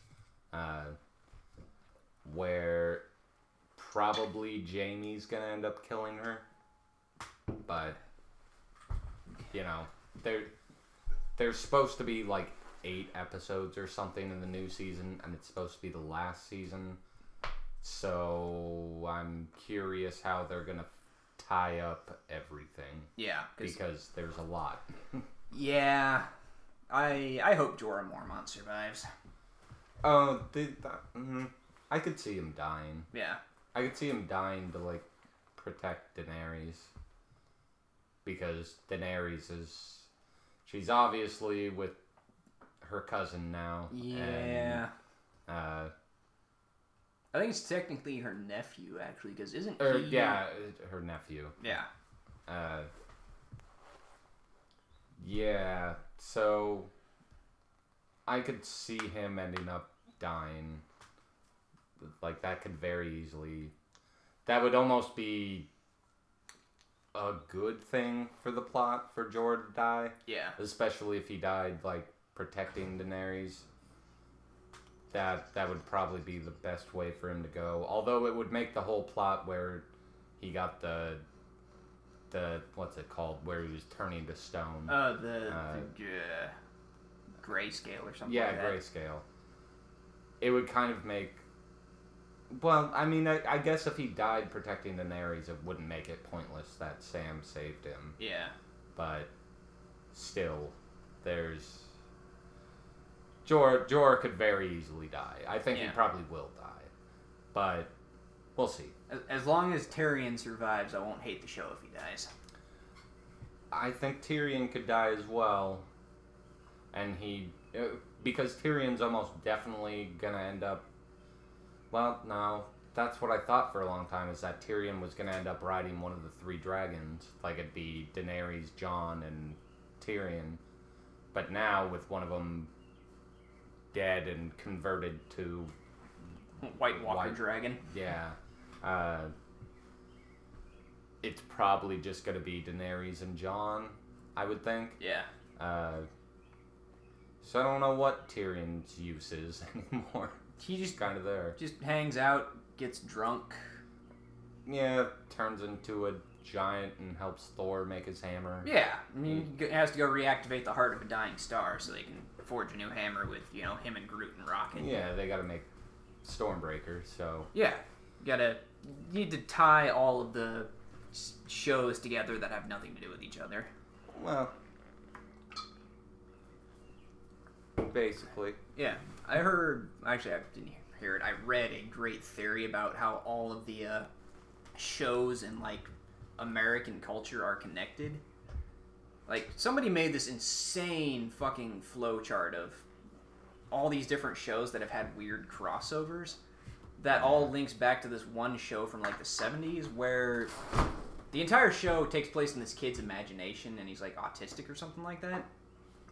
where probably Jaime's gonna end up killing her. But, you know, there's supposed to be, like, 8 episodes or something in the new season, and it's supposed to be the last season. So I'm curious how they're gonna tie up everything. Yeah, because there's a lot. Yeah, I hope Jorah Mormont survives. Oh, I could see him dying. Yeah, I could see him dying to, like, protect Daenerys, because Daenerys she's obviously with her cousin now. Yeah. And, I think it's technically her nephew, actually, because isn't he... Yeah, her nephew. Yeah. Yeah, so I could see him ending up dying. Like, that could very easily... That would almost be a good thing for the plot for Jorah to die. Yeah. Especially if he died, like, protecting Daenerys. That would probably be the best way for him to go. Although it would make the whole plot where he got the what's it called? Where he was turning to stone. The grayscale or something like that. Yeah, grayscale. It would kind of make... Well, I mean, I guess if he died protecting Daenerys, it wouldn't make it pointless that Sam saved him. Yeah. But still, there's... Jorah could very easily die. I think he probably will die. But we'll see. As long as Tyrion survives, I won't hate the show if he dies. I think Tyrion could die as well. And because Tyrion's almost definitely gonna end up... Well, no. That's what I thought for a long time, is that Tyrion was gonna end up riding one of the 3 dragons. Like, it'd be Daenerys, Jon, and Tyrion. But now, with one of them dead and converted to White Walker dragon. Yeah. It's probably just going to be Daenerys and Jon, I would think. Yeah. So I don't know what Tyrion's use is anymore. He just kind of there. Just hangs out, gets drunk. Yeah, turns into a giant and helps Thor make his hammer. Yeah, I mean, he has to go reactivate the heart of a dying star so they can forge a new hammer with, you know, him and Groot and Rocket. Yeah, they gotta make Stormbreaker, so... Yeah, you need to tie all of the shows together that have nothing to do with each other. Well... basically. Yeah, I heard... Actually, I didn't hear it. I read a great theory about how all of the shows and, like, American culture are connected. Like, somebody made this insane fucking flowchart of all these different shows that have had weird crossovers that all links back to this one show from, like, the 70s where the entire show takes place in this kid's imagination and he's, like, autistic or something like that.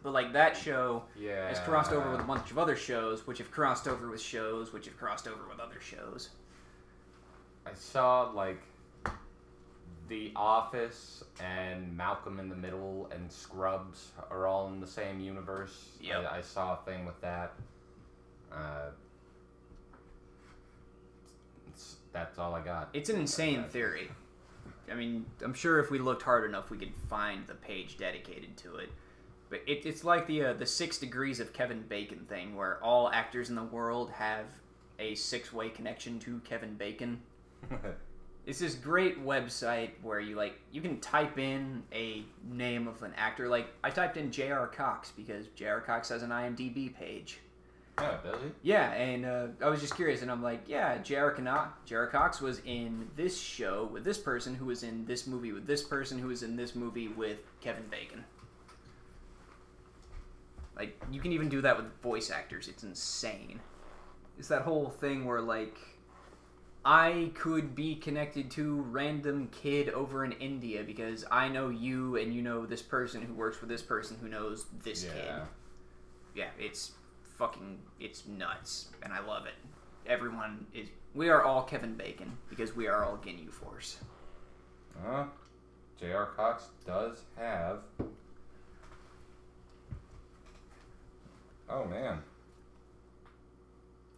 But, like, that show has crossed over with a bunch of other shows, which have crossed over with shows, which have crossed over with other shows. I saw, like, The Office and Malcolm in the Middle and Scrubs are all in the same universe. Yep. I saw a thing with that. That's all I got. It's an insane theory. I mean, I'm sure if we looked hard enough, we could find the page dedicated to it. But it's like the 6 degrees of Kevin Bacon thing, where all actors in the world have a 6-way connection to Kevin Bacon. It's this great website where you can type in a name of an actor. Like, I typed in J.R. Cox because J.R. Cox has an IMDb page. Oh, does he? Yeah, and I was just curious, and I'm like, yeah, J.R. Cox was in this show with this person who was in this movie with this person who was in this movie with Kevin Bacon. Like, you can even do that with voice actors. It's insane. It's that whole thing where, like, I could be connected to random kid over in India because I know you and you know this person who works with this person who knows this kid. Yeah, it's nuts, and I love it. We are all Kevin Bacon because we are all Ginyu Force. J.R. Cox does have... Oh, man.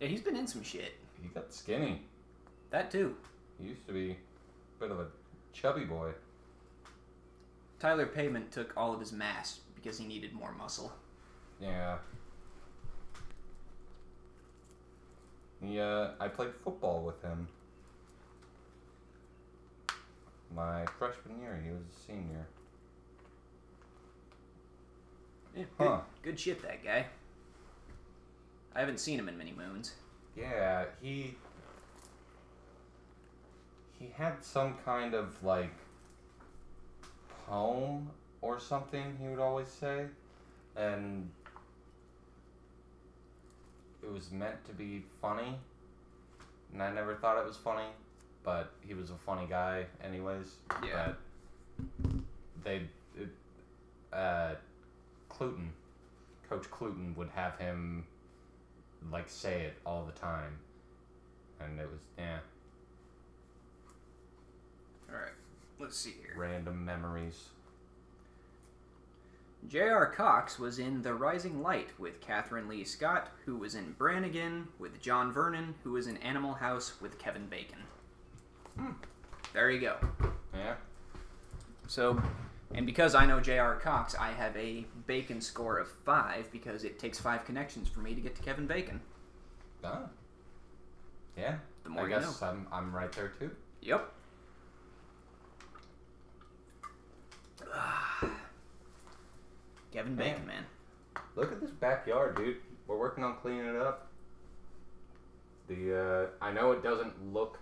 Yeah, he's been in some shit. He got skinny. That too. He used to be a bit of a chubby boy. Tyler Payment took all of his mass because he needed more muscle. Yeah. I played football with him. My freshman year, he was a senior. Yeah, good shit, that guy. I haven't seen him in many moons. Yeah, he had some kind of, like, poem or something he would always say, and it was meant to be funny, and I never thought it was funny, but he was a funny guy anyways. Yeah. But Coach Cluton would have him, like, say it all the time, and it was, Alright, let's see here. Random memories. J.R. Cox was in The Rising Light with Catherine Lee Scott, who was in Brannigan with John Vernon, who was in Animal House with Kevin Bacon. There you go. Yeah. So, and because I know J.R. Cox, I have a Bacon score of 5 because it takes 5 connections for me to get to Kevin Bacon. Oh. Yeah. The more I you guess know. I'm right there too. Yep. Kevin Bacon, man. Look at this backyard, dude. We're working on cleaning it up. I know it doesn't look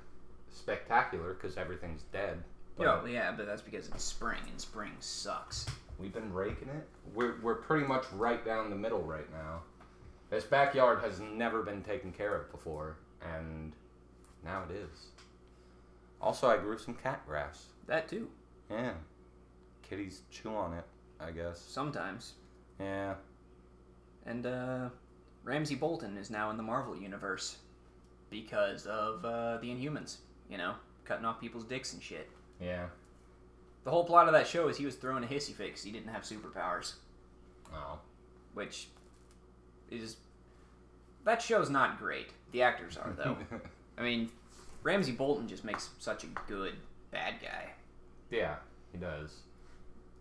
spectacular because everything's dead. But yeah, but that's because it's spring, and spring sucks. We've been raking it. We're pretty much right down the middle right now. This backyard has never been taken care of before, and now it is. Also, I grew some cat grass. That too. Yeah. Kitties chew on it, I guess. Sometimes. Yeah. And Ramsay Bolton is now in the Marvel Universe because of the Inhumans, you know, cutting off people's dicks and shit. Yeah. The whole plot of that show is he was throwing a hissy fit because he didn't have superpowers. Oh. Which is... That show's not great. The actors are, though. I mean, Ramsay Bolton just makes such a good bad guy. Yeah, he does.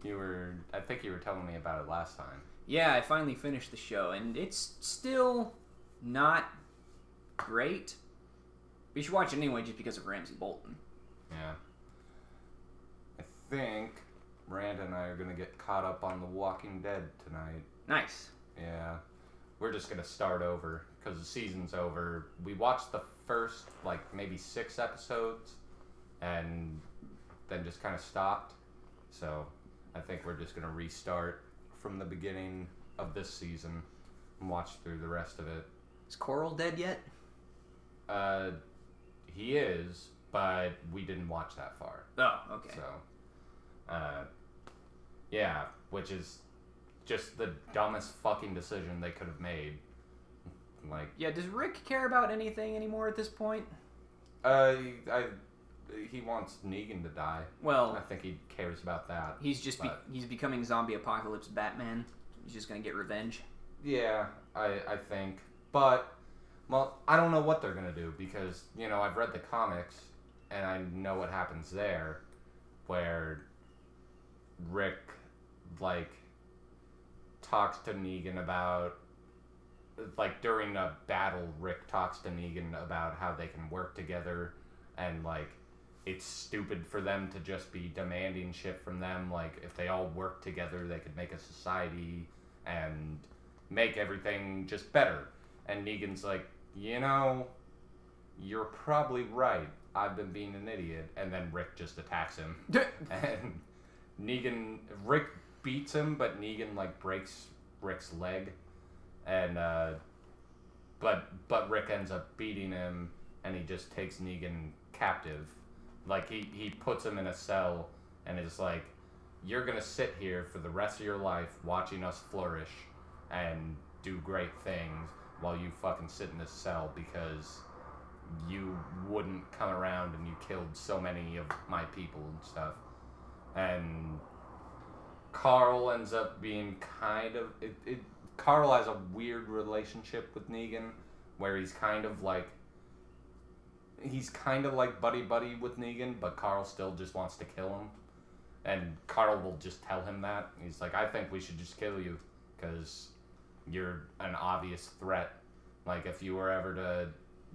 I think you were telling me about it last time. Yeah, I finally finished the show, and it's still not great. But you should watch it anyway just because of Ramsay Bolton. Yeah. I think Rand and I are going to get caught up on The Walking Dead tonight. Nice. Yeah. We're just going to start over because the season's over. We watched the first, maybe 6 episodes and then just kind of stopped. So I think we're just going to restart from the beginning of this season and watch through the rest of it. Is Coral dead yet? He is, but we didn't watch that far. Oh, okay. So, yeah, which is just the dumbest fucking decision they could have made. Yeah, does Rick care about anything anymore at this point? He wants Negan to die. Well, I think he cares about that. He's becoming zombie apocalypse Batman. He's just gonna get revenge. Yeah, I think. But, well, I don't know what they're gonna do because, I've read the comics and I know what happens there where Rick, talks to Negan about, during a battle, Rick talks to Negan about how they can work together and, it's stupid for them to just be demanding shit from them. If they all work together, they could make a society and make everything just better. And Negan's like, you're probably right. I've been being an idiot. And then Rick just attacks him. And Rick beats him, but Negan, breaks Rick's leg. And, but Rick ends up beating him, and he just takes Negan captive. He puts him in a cell and is like, you're gonna sit here for the rest of your life watching us flourish and do great things while you fucking sit in this cell because you wouldn't come around and you killed so many of my people and stuff. And Carl ends up being Carl has a weird relationship with Negan where he's kind of like buddy-buddy with Negan, but Carl still just wants to kill him. And Carl will just tell him that. He's like, I think we should just kill you, because you're an obvious threat. If you were ever to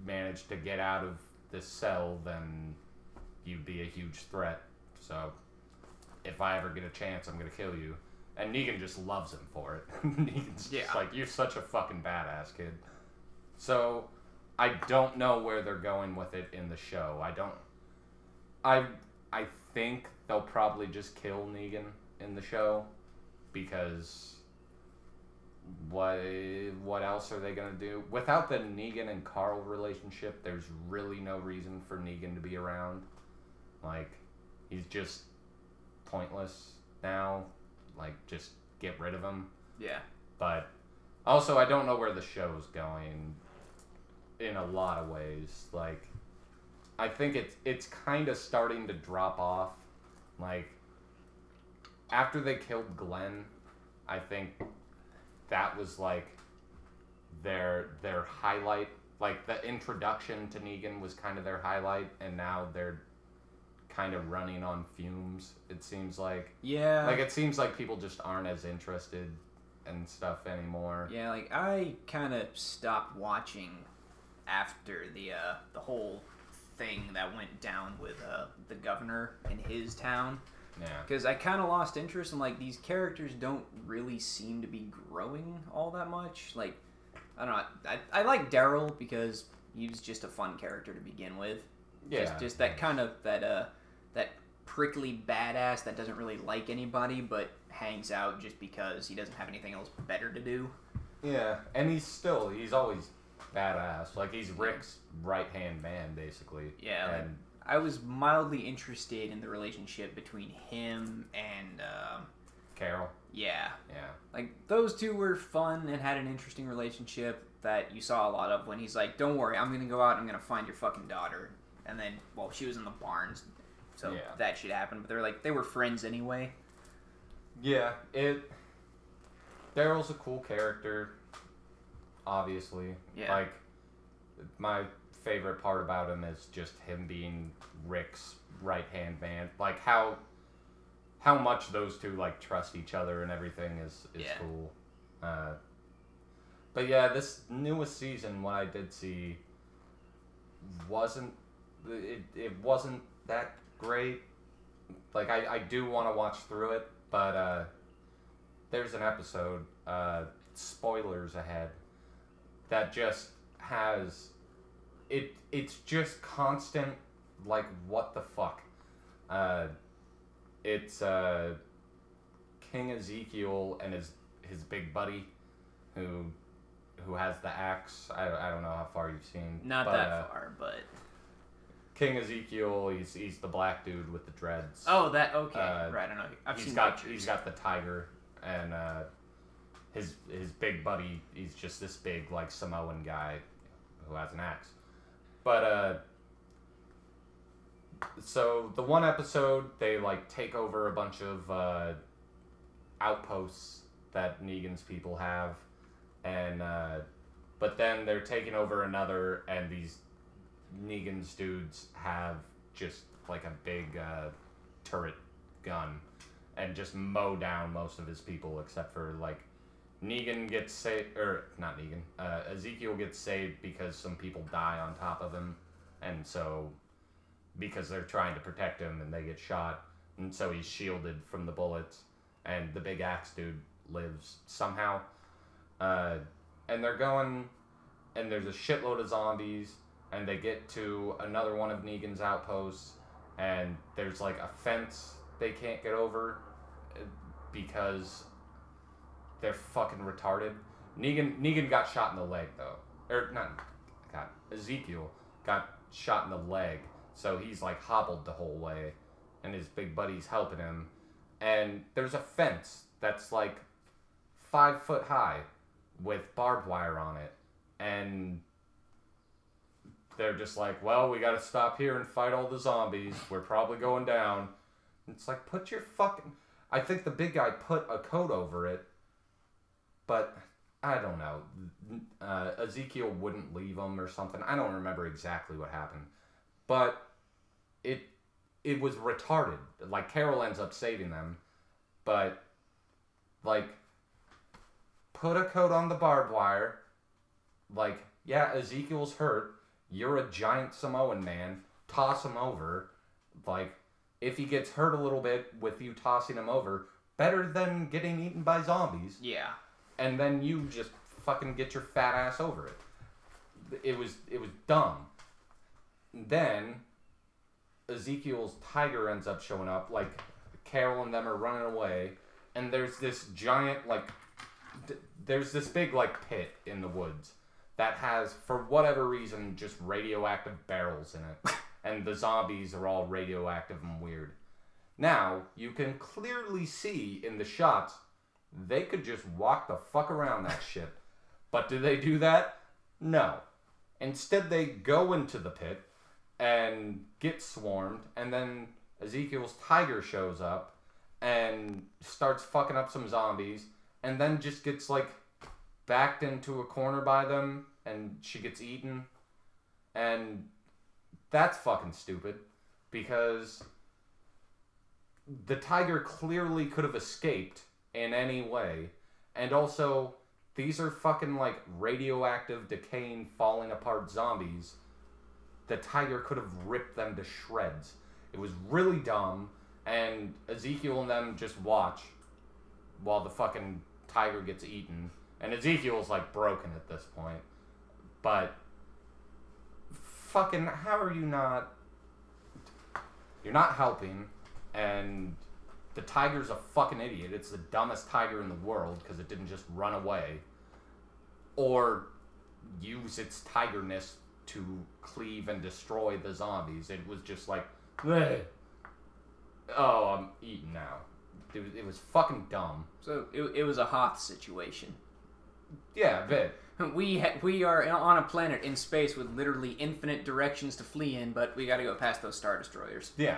manage to get out of this cell, then you'd be a huge threat. So, if I ever get a chance, I'm gonna kill you. And Negan just loves him for it. Negan's just like, you're such a fucking badass, kid. So, I don't know where they're going with it in the show. I think they'll probably just kill Negan in the show because what else are they going to do? Without the Negan and Carl relationship, there's really no reason for Negan to be around. He's just pointless now. Just get rid of him. Yeah. But also, I don't know where the show's going in a lot of ways. I think it's kind of starting to drop off. After they killed Glenn, I think that was their highlight. The introduction to Negan was kind of their highlight, and now they're kind of running on fumes, it seems like. Yeah. It seems like people just aren't as interested and stuff anymore. Yeah, I kind of stopped watching after the whole thing that went down with the governor in his town. Yeah. Because I kind of lost interest in, these characters don't really seem to be growing all that much. I don't know. I like Daryl because he was just a fun character to begin with. Yeah. Just that kind of, that prickly badass that doesn't really like anybody but hangs out just because he doesn't have anything else better to do. Yeah, and he's always badass. He's Rick's right-hand man, basically. Yeah, and I was mildly interested in the relationship between him and Carol. Yeah. Yeah. Those two were fun and had an interesting relationship that you saw a lot of when he's like, don't worry, I'm going to go out and I'm going to find your fucking daughter. And then, she was in the barns so that shit happened. But they were friends anyway. Yeah, Daryl's a cool character, obviously. Yeah. Like, my favorite part about him is just him being Rick's right-hand man. Like, how much those two, like, trust each other and everything is cool. But yeah, this newest season, what I did see, wasn't that great. Like, I do want to watch through it, but there's an episode, spoilers ahead, that just has, it's just constant, like, what the fuck. It's King Ezekiel and his big buddy, who has the axe. I don't know how far you've seen. Not that far, but King Ezekiel, he's the black dude with the dreads. Oh, that okay, right? I know. He's got the tiger, and his big buddy. He's just this big like Samoan guy who has an axe. But so the one episode they like take over a bunch of outposts that Negan's people have, and but then they're taking over another, and these Negan's dudes have just like a big turret gun and just mow down most of his people, except for like Negan gets saved, or not Negan, Ezekiel gets saved because some people die on top of him, and so because they're trying to protect him and they get shot, and so he's shielded from the bullets, and the big axe dude lives somehow. And they're going, and there's a shitload of zombies, and they get to another one of Negan's outposts, and there's like a fence they can't get over because they're fucking retarded. Negan got shot in the leg though, Ezekiel got shot in the leg, so he's like hobbled the whole way, and his big buddy's helping him, and there's a fence that's like 5 foot high with barbed wire on it, and they're just like, well, we gotta stop here and fight all the zombies, we're probably going down. It's like, put your fucking... I think the big guy put a coat over it, but I don't know. Ezekiel wouldn't leave him or something. I don't remember exactly what happened, but it was retarded. Like, Carol ends up saving them, but like, put a coat on the barbed wire. Like, yeah, Ezekiel's hurt. You're a giant Samoan man. Toss him over. Like, if he gets hurt a little bit with you tossing him over, better than getting eaten by zombies. Yeah. And then you just fucking get your fat ass over it. It was dumb. Then Ezekiel's tiger ends up showing up. Like, Carol and them are running away, and there's this giant, like, there's this big, like, pit in the woods that has, for whatever reason, just radioactive barrels in it. And the zombies are all radioactive and weird. Now, you can clearly see in the shots, they could just walk the fuck around that shit. But do they do that? No. Instead, they go into the pit and get swarmed, and then Ezekiel's tiger shows up and starts fucking up some zombies, and then just gets, like, backed into a corner by them, and she gets eaten. And that's fucking stupid, because the tiger clearly could have escaped in any way, and also, these are fucking, like, radioactive, decaying, falling apart zombies. The tiger could have ripped them to shreds. It was really dumb, and Ezekiel and them just watch while the fucking tiger gets eaten. And Ezekiel's, like, broken at this point. But fucking, how are you not... You're not helping, and the tiger's a fucking idiot. It's the dumbest tiger in the world, because it didn't just run away. Or use its tigerness to cleave and destroy the zombies. It was just like, bleh. Oh, I'm eating now. It was fucking dumb. So it was a Hoth situation. Yeah, a bit. We are on a planet in space with literally infinite directions to flee in, but we got to go past those Star Destroyers. Yeah.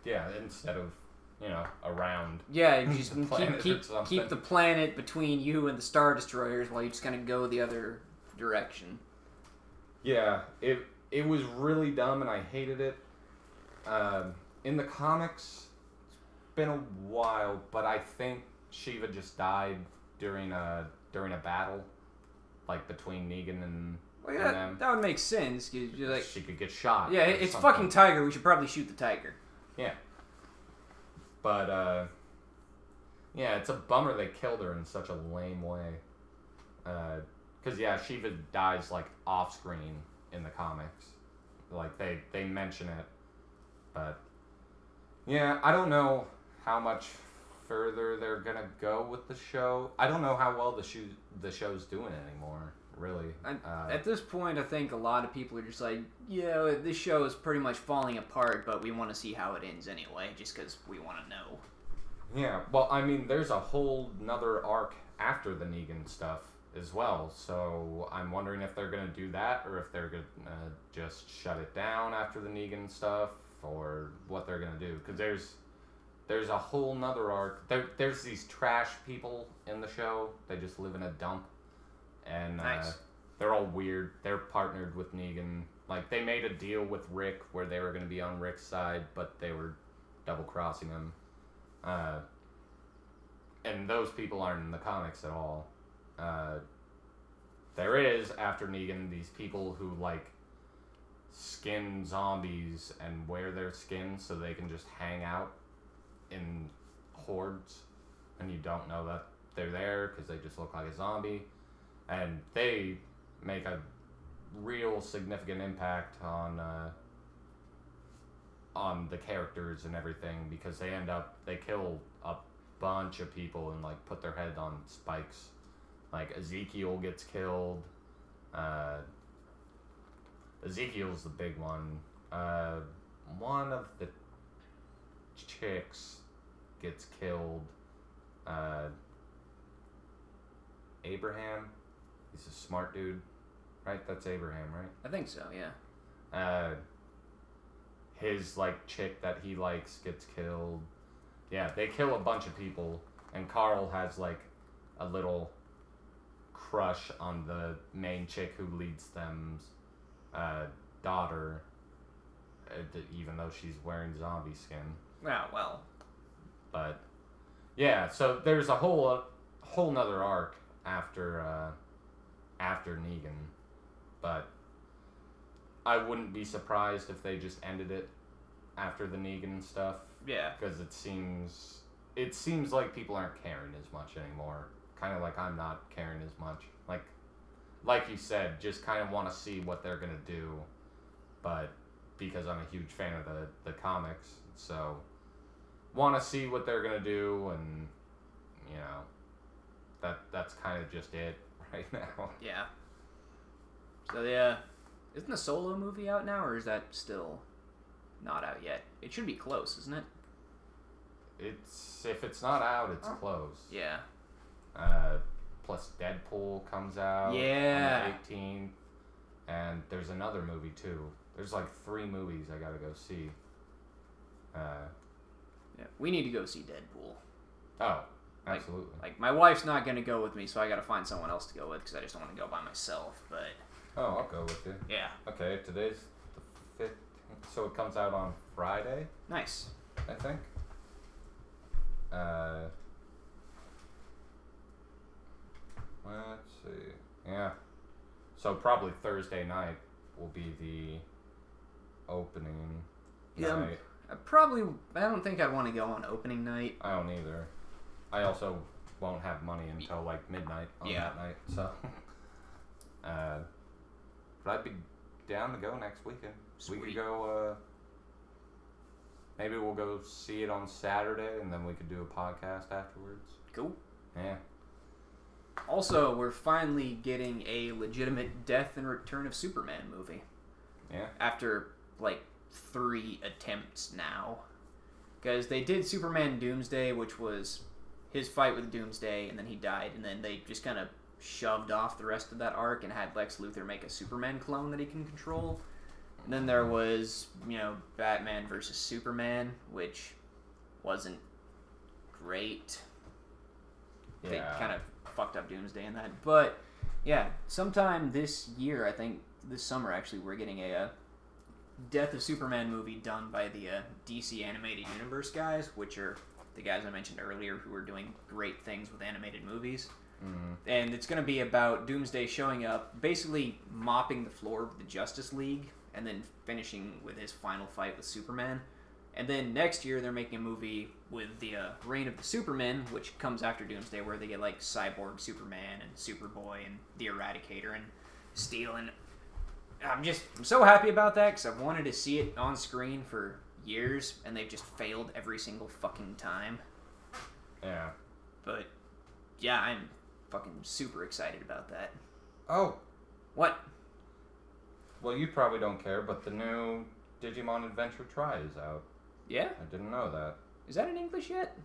Yeah, instead of, around. Yeah, you just Planet keep the planet between you and the Star Destroyers while you just kind of go the other direction. Yeah, it was really dumb and I hated it. In the comics, it's been a while, but I think Shiva just died during a battle, like between Negan and them. That would make sense. 'Cause you're like, she could get shot. yeah, it's fucking Tiger. We should probably shoot the Tiger. Yeah. But, yeah, it's a bummer they killed her in such a lame way. Because, yeah, Shiva dies, like, off-screen in the comics. Like, they mention it. But, yeah, I don't know how much further they're gonna go with the show. I don't know how well the show's doing anymore, really. At this point, I think a lot of people are just like, yeah, this show is pretty much falling apart, but we want to see how it ends anyway, just because we want to know. Yeah, well, I mean, there's a whole nother arc after the Negan stuff as well, so I'm wondering if they're going to do that, or if they're going to just shut it down after the Negan stuff, or what they're going to do, because there's a whole nother arc. There's these trash people in the show. They just live in a dump. And nice. They're all weird. They're partnered with Negan. Like, they made a deal with Rick where they were going to be on Rick's side, but they were double-crossing him. And those people aren't in the comics at all. There is, after Negan, these people who, like, skin zombies and wear their skin so they can just hang out in hordes, and you don't know that they're there because they just look like a zombie, and they make a real significant impact on the characters and everything, because they kill a bunch of people and like put their head on spikes. Like Ezekiel gets killed. Ezekiel's the big one. One of the chicks gets killed. Abraham, he's a smart dude, right? That's Abraham, right? I think so, yeah. His like chick that he likes gets killed. Yeah, they kill a bunch of people, and Carl has like a little crush on the main chick who leads them's daughter, even though she's wearing zombie skin. Yeah, well. But yeah, so there's a whole nother arc after Negan, but I wouldn't be surprised if they just ended it after the Negan stuff. Yeah, because it seems like people aren't caring as much anymore. Kind of like I'm not caring as much. Like you said, just kind of want to see what they're gonna do, but because I'm a huge fan of the comics, so want to see what they're gonna do, and that's kind of just it right now. Yeah. So yeah, isn't the Solo movie out now, or is that still not out yet? It should be close, isn't it? If it's not out, it's close. Yeah. Plus Deadpool comes out on the 18th, and there's another movie too. There's like 3 movies I gotta go see. Yeah, we need to go see Deadpool. Oh, absolutely. Like my wife's not gonna go with me, so I gotta find someone else to go with because I just don't want to go by myself. But oh, I'll go with you. Yeah. Okay, today's the 15th, so it comes out on Friday. Nice. I think. Let's see. Yeah. So probably Thursday night will be the opening night. I don't think I'd want to go on opening night. I don't either. I also won't have money until like midnight on that night, so. But I'd be down to go next weekend. Sweet. We could go. Maybe we'll go see it on Saturday, and then we could do a podcast afterwards. Cool. Yeah. Also, we're finally getting a legitimate Death and Return of Superman movie. Yeah. After, like, 3 attempts now. Because they did Superman Doomsday, which was his fight with Doomsday, and then he died, and then they just kind of shoved off the rest of that arc and had Lex Luthor make a Superman clone that he can control. And then there was, Batman versus Superman, which wasn't great. Yeah. They kind of fucked up Doomsday in that. But, yeah, sometime this year, I think this summer actually, we're getting a Death of Superman movie done by the DC Animated Universe guys, which are the guys I mentioned earlier who are doing great things with animated movies. Mm-hmm. And it's going to be about Doomsday showing up, basically mopping the floor with the Justice League, and then finishing with his final fight with Superman. And then next year, they're making a movie with the Reign of the Supermen, which comes after Doomsday, where they get, like, Cyborg Superman and Superboy and the Eradicator and Steel. And I'm so happy about that, because I've wanted to see it on screen for years, and they've just failed every single fucking time. Yeah. But, yeah, I'm fucking super excited about that. Oh. What? Well, you probably don't care, but the new Digimon Adventure Try is out. Yeah? I didn't know that. Is that in English yet?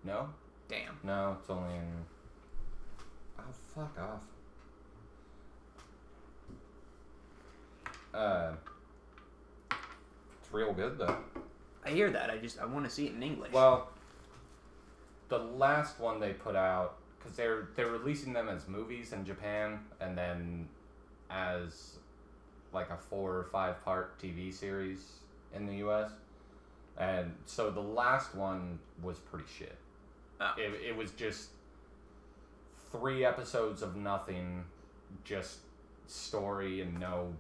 No? Damn. No, it's only in... Oh, fuck off. It's real good, though. I hear that. I want to see it in English. Well, the last one they put out, because they're releasing them as movies in Japan, and then as like a 4 or 5 part TV series in the US. And so the last one was pretty shit. Oh. It was just 3 episodes of nothing, just story and no,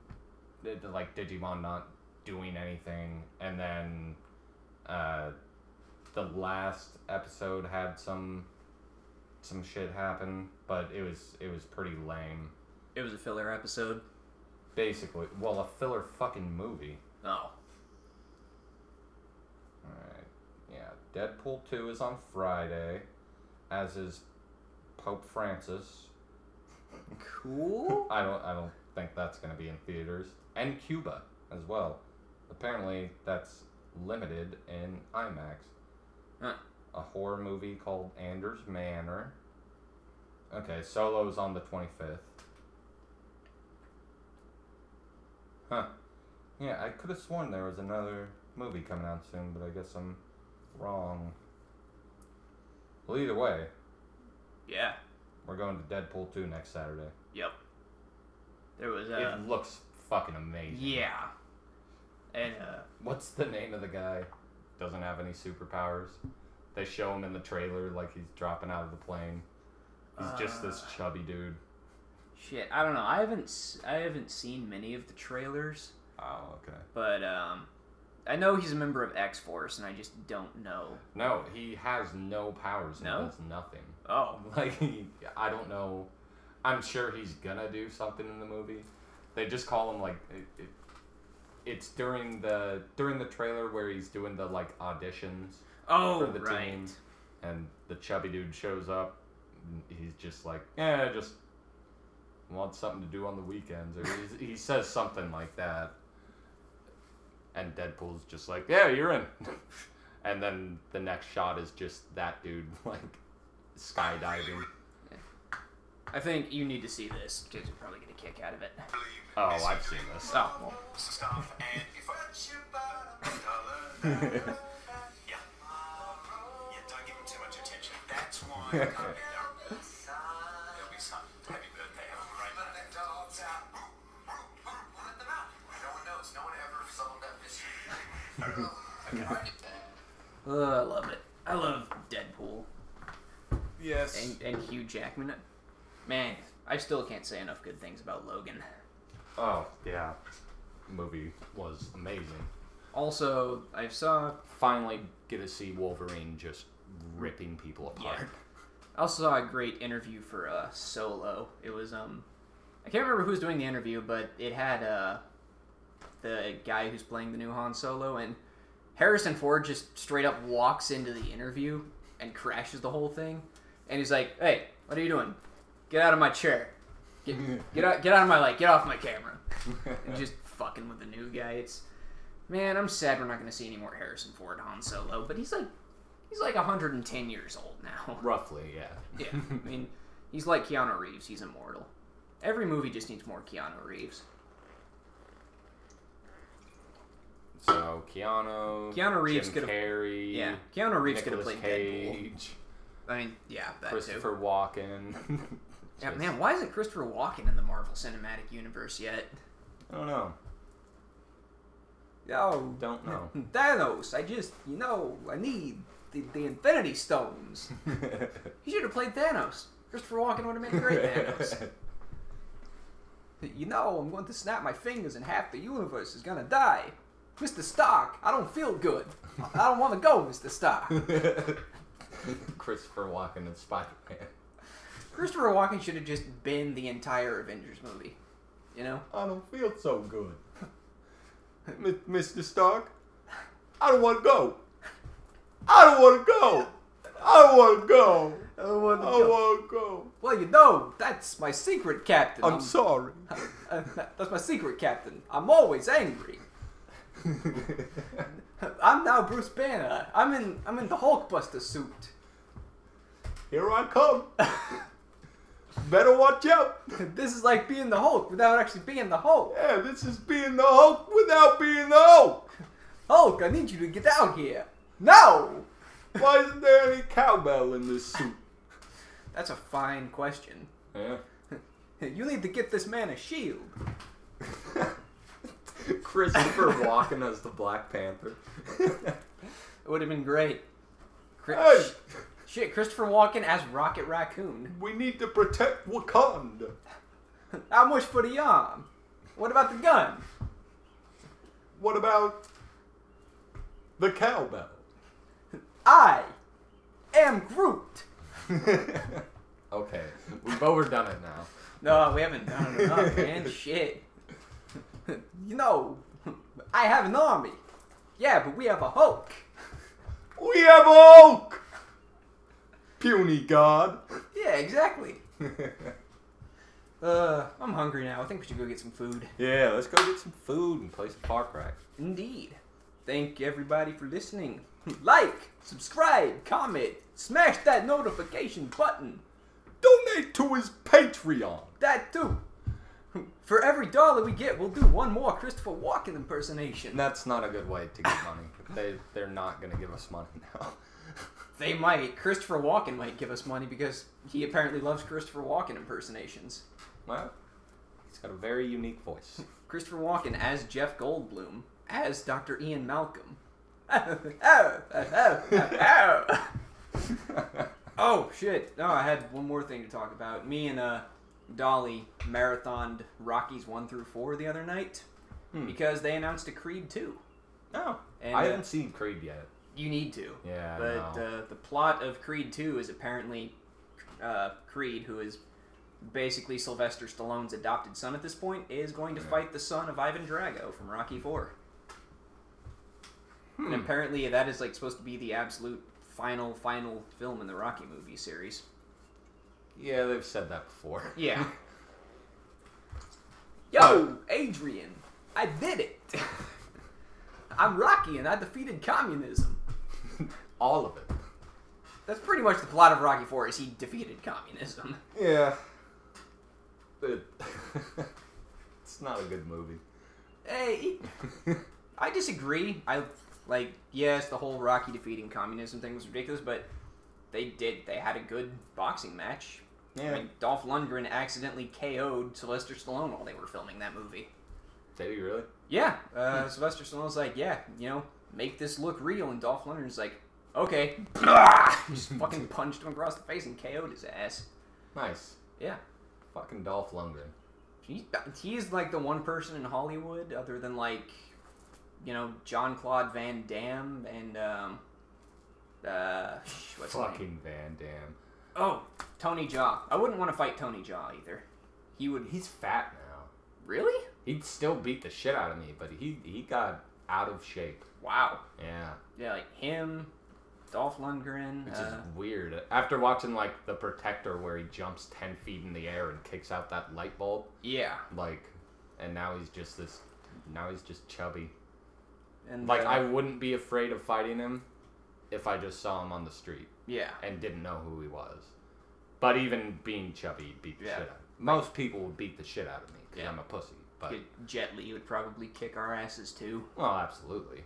like, Digimon not doing anything. And then the last episode had some shit happen, but it was pretty lame. It was a filler episode? Basically. Well, a filler fucking movie. Oh. Alright. Yeah. Deadpool 2 is on Friday, as is Pope Francis. Cool. I don't think that's going to be in theaters. And Cuba as well. Apparently that's limited in IMAX. Huh. A horror movie called Anders Manor. Okay, Solo's on the 25th. Huh. Yeah, I could have sworn there was another movie coming out soon, but I guess I'm wrong. Well, either way, Yeah. we're going to Deadpool 2 next Saturday. Yep. There was It looks fucking amazing. Yeah. And What's the name of the guy? Doesn't have any superpowers. They show him in the trailer like he's dropping out of the plane. He's just this chubby dude. shit, I don't know. I haven't seen many of the trailers, Oh, okay. but I know he's a member of X-Force, and I just don't know. No, he has no powers and No? does nothing. Oh. Like, I don't know. I'm sure he's gonna do something in the movie. They just call him, like, it's during the trailer where he's doing the, like, auditions Oh, for the right. team, and the chubby dude shows up, and he's just like, yeah, just want something to do on the weekends, or he says something like that, and Deadpool's just like, yeah, you're in. And then the next shot is just that dude, like, skydiving. I think you need to see this, because you're probably going to kick out of it. Oh, I've seen this. Oh, well. Stuff and yeah. Yeah, don't give him too much attention. That's why. There'll be some. Happy birthday. Have a great night. Let them out. No one knows. No one ever solved that mystery. I love it. I love Deadpool. Yes. And Hugh Jackman. Man, I still can't say enough good things about Logan. Oh, yeah. Movie was amazing. Also, I saw... Finally get to see Wolverine just ripping people apart. Yeah. I also saw a great interview for Solo. It was, I can't remember who was doing the interview, but it had the guy who's playing the new Han Solo, and Harrison Ford just straight up walks into the interview and crashes the whole thing. And he's like, hey, what are you doing? Get out of my chair. Get out of my light. Get off my camera. And just fucking with the new guy. Man, I'm sad we're not going to see any more Harrison Ford Han Solo, but he's like 110 years old now. Roughly, yeah. Yeah, I mean, he's like Keanu Reeves. He's immortal. Every movie just needs more Keanu Reeves. So Keanu Reeves Jim could have. Carrey, Yeah, Keanu Reeves could have Nicolas played Deadpool. Cage, I mean, yeah, that Christopher too. Walken. Yeah, Just- man, why isn't Christopher Walken in the Marvel Cinematic Universe yet? I don't know. Yo, Don't know. Thanos, I need the Infinity Stones. He should have played Thanos. Christopher Walken would have made a great Thanos. I'm going to snap my fingers and half the universe is going to die. Mr. Stark, I don't feel good. I don't want to go, Mr. Stark. Christopher Walken and Spider-Man. Christopher Walken should have just been the entire Avengers movie. You know? I don't feel so good. Mr. Stark, I don't want to go. I don't want to go. I don't want to go. I don't want to I go. want to go. Well, that's my secret, Captain. I'm sorry. That's my secret, Captain. I'm always angry. I'm now Bruce Banner. I'm in the Hulkbuster suit. Here I come. Better watch out. This is like being the Hulk without actually being the Hulk. Yeah, this is being the Hulk without being the Hulk. Hulk, I need you to get out here. No! Why isn't there any cowbell in this suit? That's a fine question. Yeah. You need to get this man a shield. Christopher Walken as the Black Panther. It would have been great. Hey, Shit, Christopher Walken as Rocket Raccoon. we need to protect Wakanda. How much for the arm? What about the gun? What about the cowbell? I am Groot. Okay, we've overdone it now. No, we haven't done it enough, man. Shit. I have an army. Yeah, but we have a Hulk. We have a Hulk! Puny god. Yeah, exactly. I'm hungry now. I think we should go get some food. Yeah, let's go get some food and play some Far Cry. Indeed. Thank everybody for listening. Like, subscribe, comment, smash that notification button. Donate to his Patreon. That too. For every $1 we get, we'll do one more Christopher Walken impersonation. That's not a good way to get money. They're not going to give us money now. They might. Christopher Walken might give us money because he apparently loves Christopher Walken impersonations. Well, he's got a very unique voice. Christopher Walken as Jeff Goldblum, as Dr. Ian Malcolm. Oh, shit. No, I had one more thing to talk about. Me and Dolly marathoned Rockies 1 through 4 the other night because they announced a Creed 2. Oh, And, I haven't seen Creed yet. You need to. Yeah, But the plot of Creed 2 is apparently Creed, who is basically Sylvester Stallone's adopted son at this point, is going to fight the son of Ivan Drago from Rocky 4. And apparently that is like supposed to be the absolute final film in the Rocky movie series. Yeah, they've said that before. Yeah. Yo, Adrian, I did it. I'm Rocky and I defeated communism. All of it. That's pretty much the plot of Rocky 4 is he defeated communism. Yeah. It's not a good movie. Hey, I disagree. Yes, the whole Rocky defeating communism thing was ridiculous, but they had a good boxing match. Yeah. I mean, Dolph Lundgren accidentally KO'd Sylvester Stallone while they were filming that movie. Did he really? Yeah, Sylvester Stallone's like, yeah, make this look real, and Dolph Lundgren's like, okay. Just fucking punched him across the face and KO'd his ass. Nice. Yeah. Fucking Dolph Lundgren. He's like the one person in Hollywood, other than like, Jean-Claude Van Damme and, what's his name? Fucking Van Damme. Oh, Tony Jaa. I wouldn't want to fight Tony Jaa either. He's fat now. Really? He'd still beat the shit out of me, but he got out of shape. Wow. Yeah. Yeah, like him, Dolph Lundgren. Which is weird. After watching, like, The Protector, where he jumps 10 feet in the air and kicks out that light bulb. Yeah. Like, and now he's just chubby. And Like, I wouldn't be afraid of fighting him if I just saw him on the street Yeah. and didn't know who he was. But even being chubby, he'd beat the shit out. Most people would beat the shit out of me because Yeah. I'm a pussy. But Jet Li would probably kick our asses too. well, absolutely.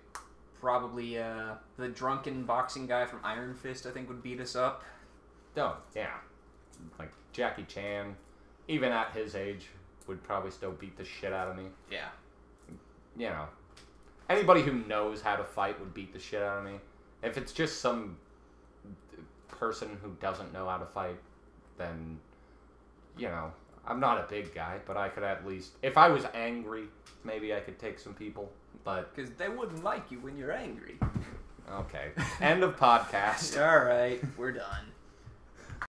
Probably the drunken boxing guy from Iron Fist, I think, would beat us up. Oh, yeah. Like Jackie Chan, even at his age, would probably still beat the shit out of me. Yeah. You know, anybody who knows how to fight would beat the shit out of me. If it's just some person who doesn't know how to fight, then, you know, I'm not a big guy, but I could at least, if I was angry, maybe I could take some people, but... Because they wouldn't like you when you're angry. Okay. End of podcast. All right, we're done.